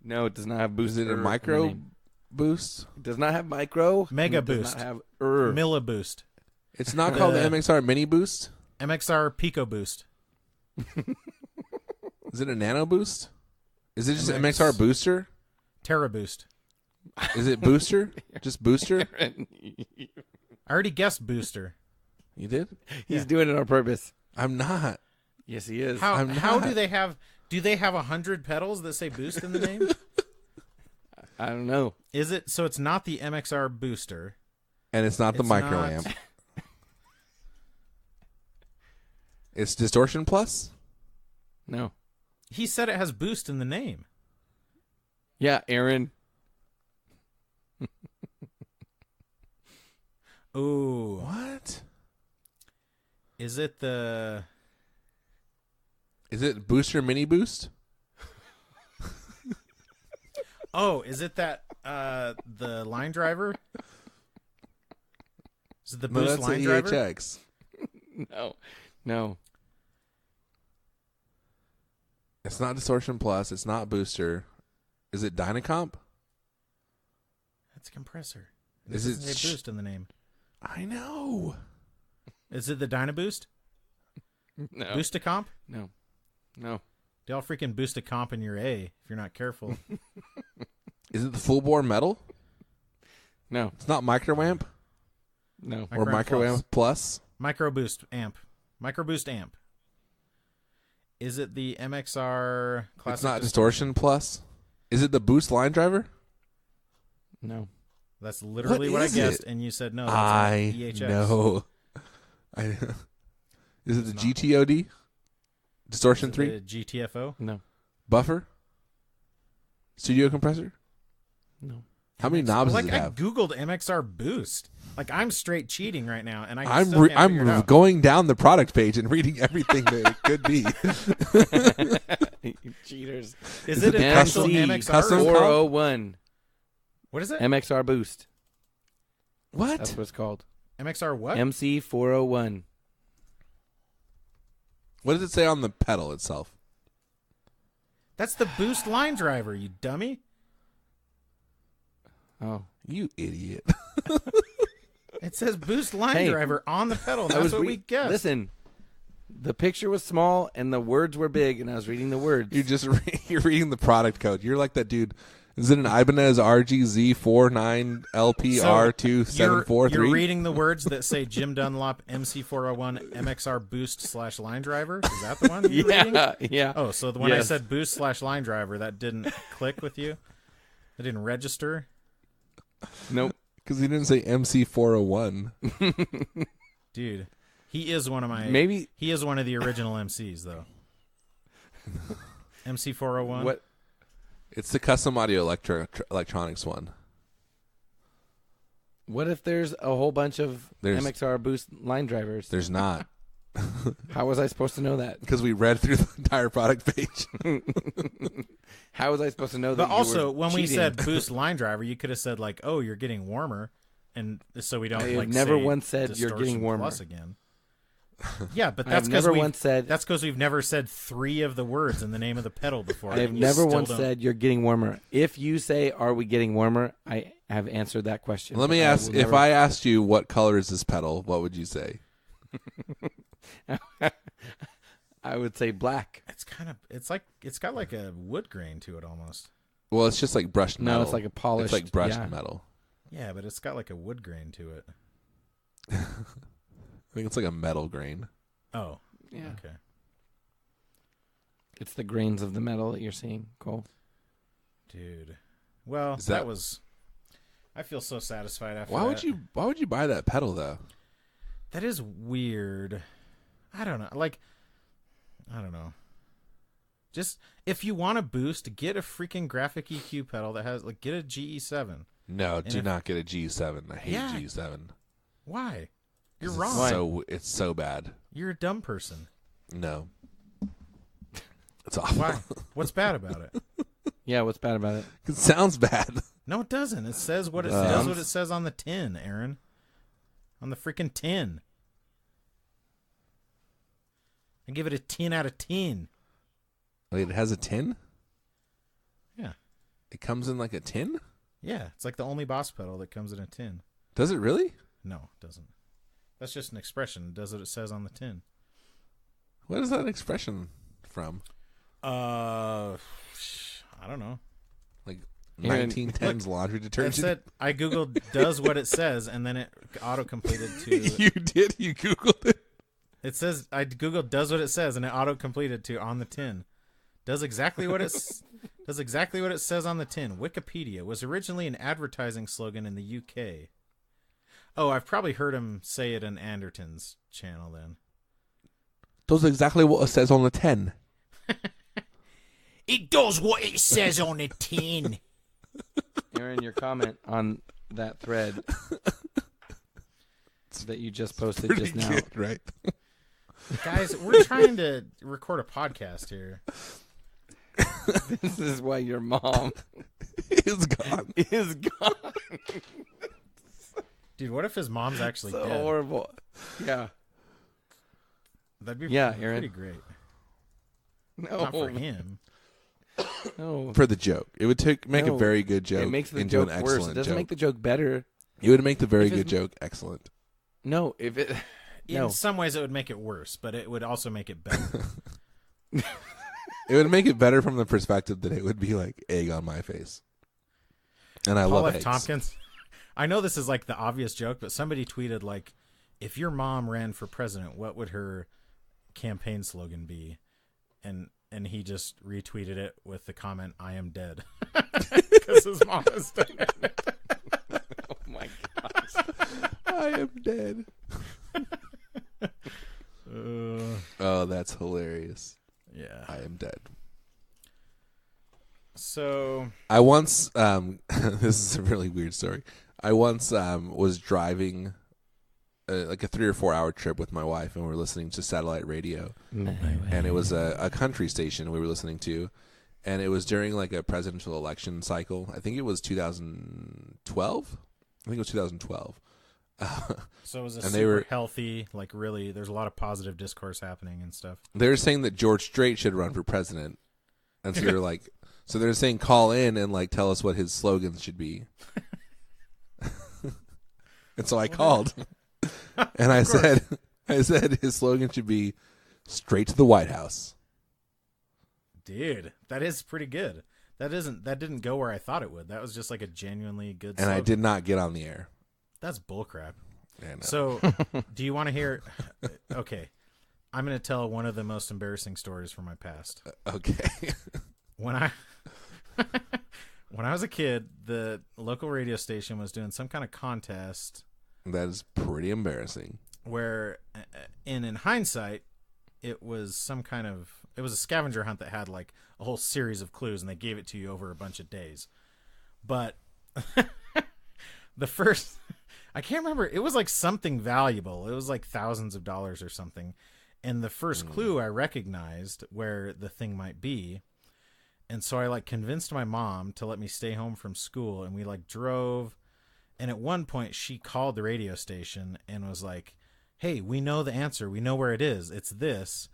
B: No, it does not have boost.
A: Is it a Micro Boost?
B: It does not have micro.
C: Mega
B: and it
C: Boost.
B: Does not have
C: Milliboost.
A: It's not called the MXR Mini Boost?
C: MXR Pico Boost.
A: Is it a Nano Boost? Is it just
C: MX
A: MXR Booster?
C: Terra Boost.
A: Is it Booster? Just Booster?
C: I already guessed Booster.
A: You did?
B: He's doing it on purpose.
A: I'm not.
B: Yes, he is.
C: How
A: I'm
C: how
A: not.
C: do they have 100 pedals that say Boost in the name?
B: I don't know.
C: Is it so? It's not the MXR Booster.
A: And it's not the
C: It's
A: Micro
C: not.
A: Amp. It's Distortion Plus?
B: No.
C: He said it has Boost in the name.
B: Yeah, Aaron.
C: Ooh.
A: What?
C: Is it the?
A: Is it Booster Mini Boost?
C: Oh, is it that the line driver? Is it the
A: No,
C: Boost
A: that's
C: line
A: the
C: driver?
A: EHX.
B: No.
A: It's not Distortion Plus. It's not Booster. Is it Dynacomp?
C: That's a compressor.
A: Is
C: It
A: it
C: doesn't say Boost in the name?
A: I know.
C: Is it the Dynaboost?
B: No.
C: Boosticomp?
B: No.
C: They all freaking Boosticomp in your A if you're not careful.
A: Is it the full bore metal?
B: No.
A: It's not Micro Amp
B: No.
A: or Micro Amp Plus.
C: Micro Boost amp. Micro Boost amp. Is it the MXR Classic?
A: It's not Distortion Plus. Is it the Boost line driver?
B: No.
C: That's literally
A: What
C: what I
A: is
C: guessed,
A: it?
C: and you said no. That's
A: I
C: not EHX.
A: know. Is it the GTOD? Distortion
C: Is it
A: 3?
C: the GTFO?
B: No.
A: Buffer? Studio compressor?
B: No.
A: How many knobs
C: Like
A: does it
C: I
A: have?
C: googled MXR Boost. Like I'm straight cheating right now, and I still can't figure it
A: I'm
C: out.
A: going down the product page and reading everything that it could be.
B: You cheaters.
C: Is it an
A: the
C: actual
A: custom-
C: MXR?
A: custom-
B: 401.
C: What is it?
B: MXR Boost.
A: What?
B: That's what it's called.
C: MXR what?
B: MC 401.
A: What does it say on the pedal itself?
C: That's the Boost line driver, you dummy.
B: Oh.
A: You idiot.
C: It says Boost line
B: Hey,
C: driver on the pedal.
B: I
C: That's
B: was
C: what we guessed.
B: Listen. The picture was small and the words were big, and I was reading the words.
A: You're reading the product code. You're like that dude. Is it an Ibanez RGZ49LPR2743?
C: You're reading the words that say Jim Dunlop MC401 MXR Boost / line driver. Is that the one you're reading?
B: Yeah.
C: Oh, so when I
B: Yes.
C: said Boost / line driver, that didn't click with you? That didn't register?
B: Nope.
A: Because he didn't say MC401.
C: Dude, he is one of my...
B: Maybe.
C: He is one of the original MCs, though. MC401?
B: What?
A: It's the custom audio electronics one.
B: What if there's a whole bunch of
A: There's-
B: MXR Boost line drivers?
A: There's not.
B: How was I supposed to know that?
A: Because we read through the entire product page.
B: How was I supposed to know that?
C: But also,
B: you were
C: when we
B: cheating?
C: said Boost line driver, you could have said, like, oh, you're getting warmer. And so we don't,
B: I have
C: like,
B: never
C: say
B: once said you're
C: Distortion
B: getting warmer.
C: Plus again. Yeah, but
B: I
C: that's
B: have
C: because
B: never once said.
C: That's because we've never said 3 of the words in the name of the pedal before.
B: I have never once said you're getting warmer. If you say, "Are we getting warmer?" I have answered that question.
A: Let me ask: if I asked you what color is this pedal, what would you say?
B: I would say black.
C: It's got like a wood grain to it almost.
A: Well, it's just like brushed metal.
B: No, it's like a polished.
A: It's like brushed metal.
C: Yeah, but it's got like a wood grain to it.
A: I think it's like a metal grain.
C: Oh,
B: yeah.
C: Okay.
B: It's the grains of the metal that you're seeing, Cole.
C: Dude. Well, that was. I feel so satisfied after
A: Why
C: that.
A: Why would you buy that pedal though?
C: That is weird. I don't know. Like, I don't know. Just if you want a boost, get a freaking graphic EQ pedal that has get a GE7.
A: No, do not get a G7. I hate G7.
C: Why? You're wrong.
A: It's so bad.
C: You're a dumb person.
A: No. It's awful.
C: Why? What's bad about it?
B: Yeah, what's bad about it?
A: It sounds bad.
C: No, it doesn't. It says what it says. What it says on the tin, Aaron. On the freaking tin. I give it a 10 out of 10.
A: Wait, it has a tin?
C: Yeah.
A: It comes in like a tin?
C: Yeah, it's like the only Boss pedal that comes in a tin.
A: Does it really?
C: No, it doesn't. That's just an expression. It does what it says on the tin.
A: What is that expression from?
C: I don't know.
A: Like 1910s laundry detergent?
C: I said I googled does what it says, and then it auto-completed to...
A: You did? You Googled it?
C: It says, I googled does what it says, and it auto-completed to on the tin. Does exactly what it says on the tin. Wikipedia was originally an advertising slogan in the UK. Oh, I've probably heard him say it in Anderton's channel then.
A: Does exactly what it says on the tin.
C: It does what it says on the tin.
B: Aaron, your comment on that thread that you just posted just now.
A: Good, right?
C: Guys, we're trying to record a podcast here.
B: This is why your mom
A: is gone.
B: is gone.
C: Dude, what if his mom's actually
B: so
C: dead?
B: horrible. Yeah.
C: That'd be
B: Aaron.
C: pretty great.
B: No.
C: Not for him.
B: No.
A: For the joke. It would make a very good joke
B: it makes the
A: into
B: joke
A: an
B: worse.
A: excellent
B: It doesn't
A: joke.
B: make the joke better.
A: It would make the very good joke excellent.
B: No, if it... No.
C: In some ways, it would make it worse, but it would also make it better.
A: It would make it better from the perspective that it would be like egg on my face. And I
C: Paul
A: love
C: F.
A: eggs.
C: Tompkins. I know this is like the obvious joke, but somebody tweeted like, if your mom ran for president, what would her campaign slogan be? And he just retweeted it with the comment, "I am dead." Because his mom is dead.
B: Oh my gosh.
A: I am dead. Oh, that's hilarious.
C: Yeah.
A: I am dead.
C: So
A: I once, this is a really weird story. I once was driving like a 3 or 4 hour trip with my wife, and we were listening to satellite radio. And it was a country station we were listening to, and it was during like a presidential election cycle. I think it was 2012. I think it was 2012.
C: it was
A: and
C: super healthy, like really, there's a lot of positive discourse happening and stuff.
A: They were saying that George Strait should run for president. And so they're like, so they're saying call in and like tell us what his slogans should be. And so I called. And I said his slogan should be straight to the White House.
C: Dude, that is pretty good. That didn't go where I thought it would. That was just like a genuinely good
A: And
C: slogan.
A: I did not get on the air.
C: That's bullcrap.
A: Yeah, no.
C: So, do you want to hear? Okay, I'm going to tell one of the most embarrassing stories from my past.
A: Okay.
C: When I was a kid, the local radio station was doing some kind of contest
A: That is pretty embarrassing.
C: where, in hindsight, it was it was a scavenger hunt that had like a whole series of clues, and they gave it to you over a bunch of days. But the first, I can't remember. It was like something valuable. It was like thousands of dollars or something. And the first clue I recognized where the thing might be. And so I like convinced my mom to let me stay home from school, and we like drove. And at one point she called the radio station and was like, hey, we know the answer. We know where it is. It's this.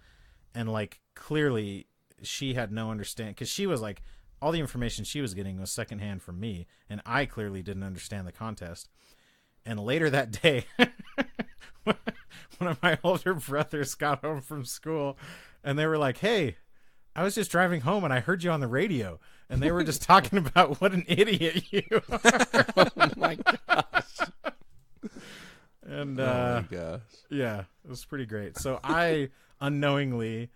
C: And like clearly she had no understanding because she was like, all the information she was getting was secondhand from me. And I clearly didn't understand the contest. And later that day, one of my older brothers got home from school and they were like, hey, I was just driving home and I heard you on the radio. And they were just talking about what an idiot you are.
B: Oh my gosh.
C: And
A: oh my gosh.
C: yeah, it was pretty great. So I unknowingly,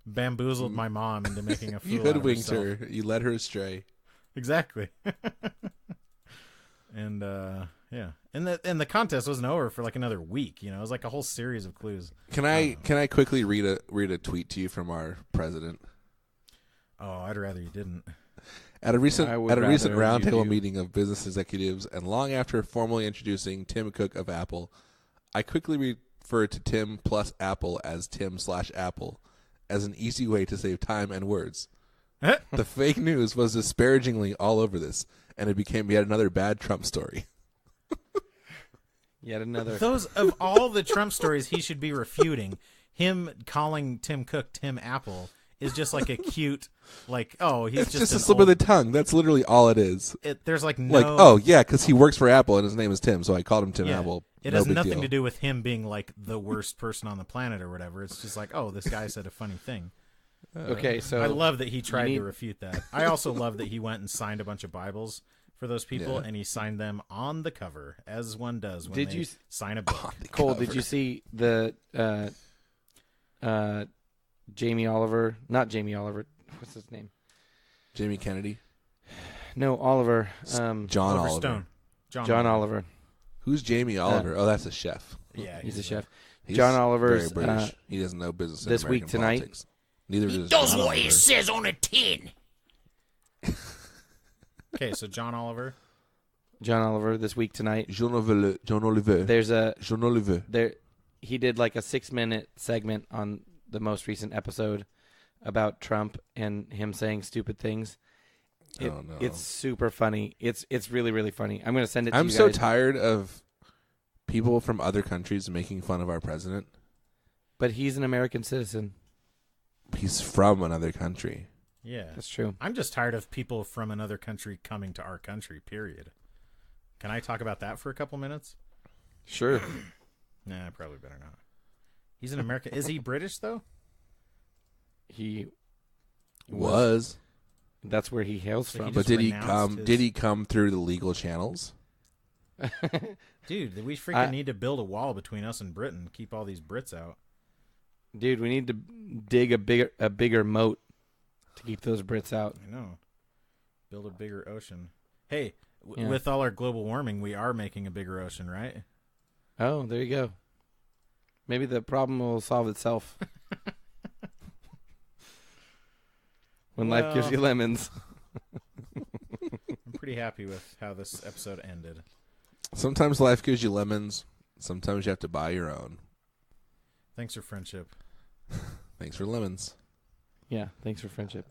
C: bamboozled my mom into making a fool
A: You
C: out of
A: hoodwinked
C: herself.
A: her. You led her astray.
C: Exactly. And yeah. And the contest wasn't over for like another week, It was like a whole series of clues.
A: Can I quickly read a tweet to you from our president?
C: Oh, I'd rather you didn't.
A: At a recent roundtable
B: do.
A: meeting of business executives, and long after formally introducing Tim Cook of Apple, I quickly referred to Tim plus Apple as Tim/Apple as an easy way to save time and words. The fake news was disparagingly all over this, and it became yet another bad Trump story.
B: Yet another.
C: Those of all the Trump stories he should be refuting, him calling Tim Cook Tim Apple is just like a cute, like, oh, he's
A: It's just a
C: an
A: slip of the tongue. That's literally all it is.
C: there's like no,
A: Like, oh yeah, because he works for Apple and his name is Tim, so I called him Tim
C: yeah.
A: Apple.
C: It
A: No
C: has
A: big
C: nothing
A: deal.
C: to do with him being like the worst person on the planet or whatever. It's just like, oh, this guy said a funny thing.
B: Okay, so
C: I love that he tried
B: need-
C: to refute that. I also love that he went and signed a bunch of Bibles for those people,
A: Yeah.
C: and he signed them on the cover, as one does when
B: Did
C: they
B: you
C: sign a book.
B: Cole, did you see the Jamie Oliver? Not Jamie Oliver. What's his name?
A: Jamie Kennedy?
B: No, Oliver.
A: John
C: Oliver
A: Oliver.
C: Stone.
B: John Oliver.
A: Who's Jamie Oliver? Oh, that's a chef.
C: Yeah,
B: He's a chef.
A: He's
B: John Oliver's
A: very British. He doesn't know business in
B: this week
A: American
B: tonight.
A: politics. Neither
D: He
A: does
D: does
A: John
D: what
A: Oliver.
D: he says on a tin.
C: Okay, so John Oliver.
B: John Oliver this week tonight.
A: John Oliver.
B: There's a
A: John Oliver.
B: there. He did like a 6-minute segment on the most recent episode about Trump and him saying stupid things.
A: Oh, no.
B: It's super funny. It's really really funny. I'm gonna send it to
A: I'm
B: you
A: so
B: guys.
A: tired of people from other countries making fun of our president.
B: But he's an American citizen.
A: He's from another country.
C: Yeah.
B: That's true.
C: I'm just tired of people from another country coming to our country, period. Can I talk about that for a couple minutes?
B: Sure.
C: Nah, probably better not. He's an American. Is he British, though?
B: He
A: Was.
B: That's where he hails
C: So
B: from.
C: he
A: But
C: just
A: did he
C: renounced
A: come
C: his-
A: did he come through the legal channels?
C: Dude, we freaking
B: I-
C: need to build a wall between us and Britain. Keep all these Brits out.
B: Dude, we need to dig a bigger moat to keep those Brits out.
C: I know. Build a bigger ocean. Hey,
B: Yeah.
C: with all our global warming, we are making a bigger ocean, right?
B: Oh, there you go. Maybe the problem will solve itself. When life gives
C: Well-
B: you lemons.
C: I'm pretty happy with how this episode ended.
A: Sometimes life gives you lemons. Sometimes you have to buy your own.
C: Thanks for friendship.
A: Thanks for lemons.
B: Yeah, thanks for friendship.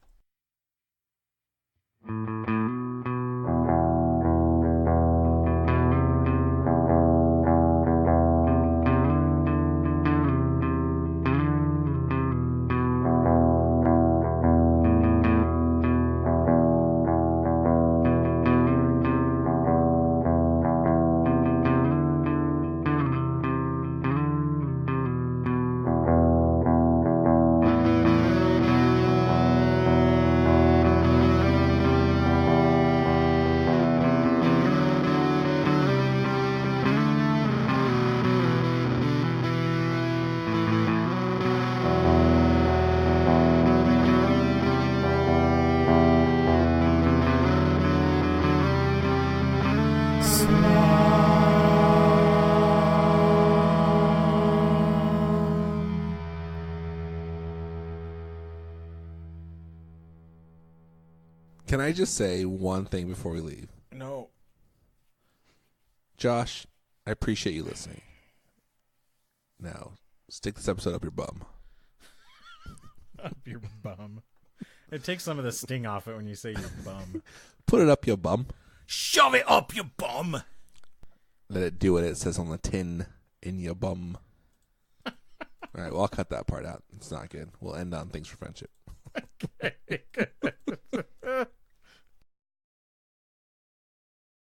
A: Can I just say one thing before we leave?
C: No.
A: Josh, I appreciate you listening. Now, stick this episode up your bum.
C: Up your bum. It takes some of the sting off it when you say your bum.
A: Put it up your bum.
D: Shove it up your bum.
A: Let it do what it says on the tin. in your bum. All right, well, I'll cut that part out. It's not good. We'll end on Thanks for Friendship.
C: Okay, good.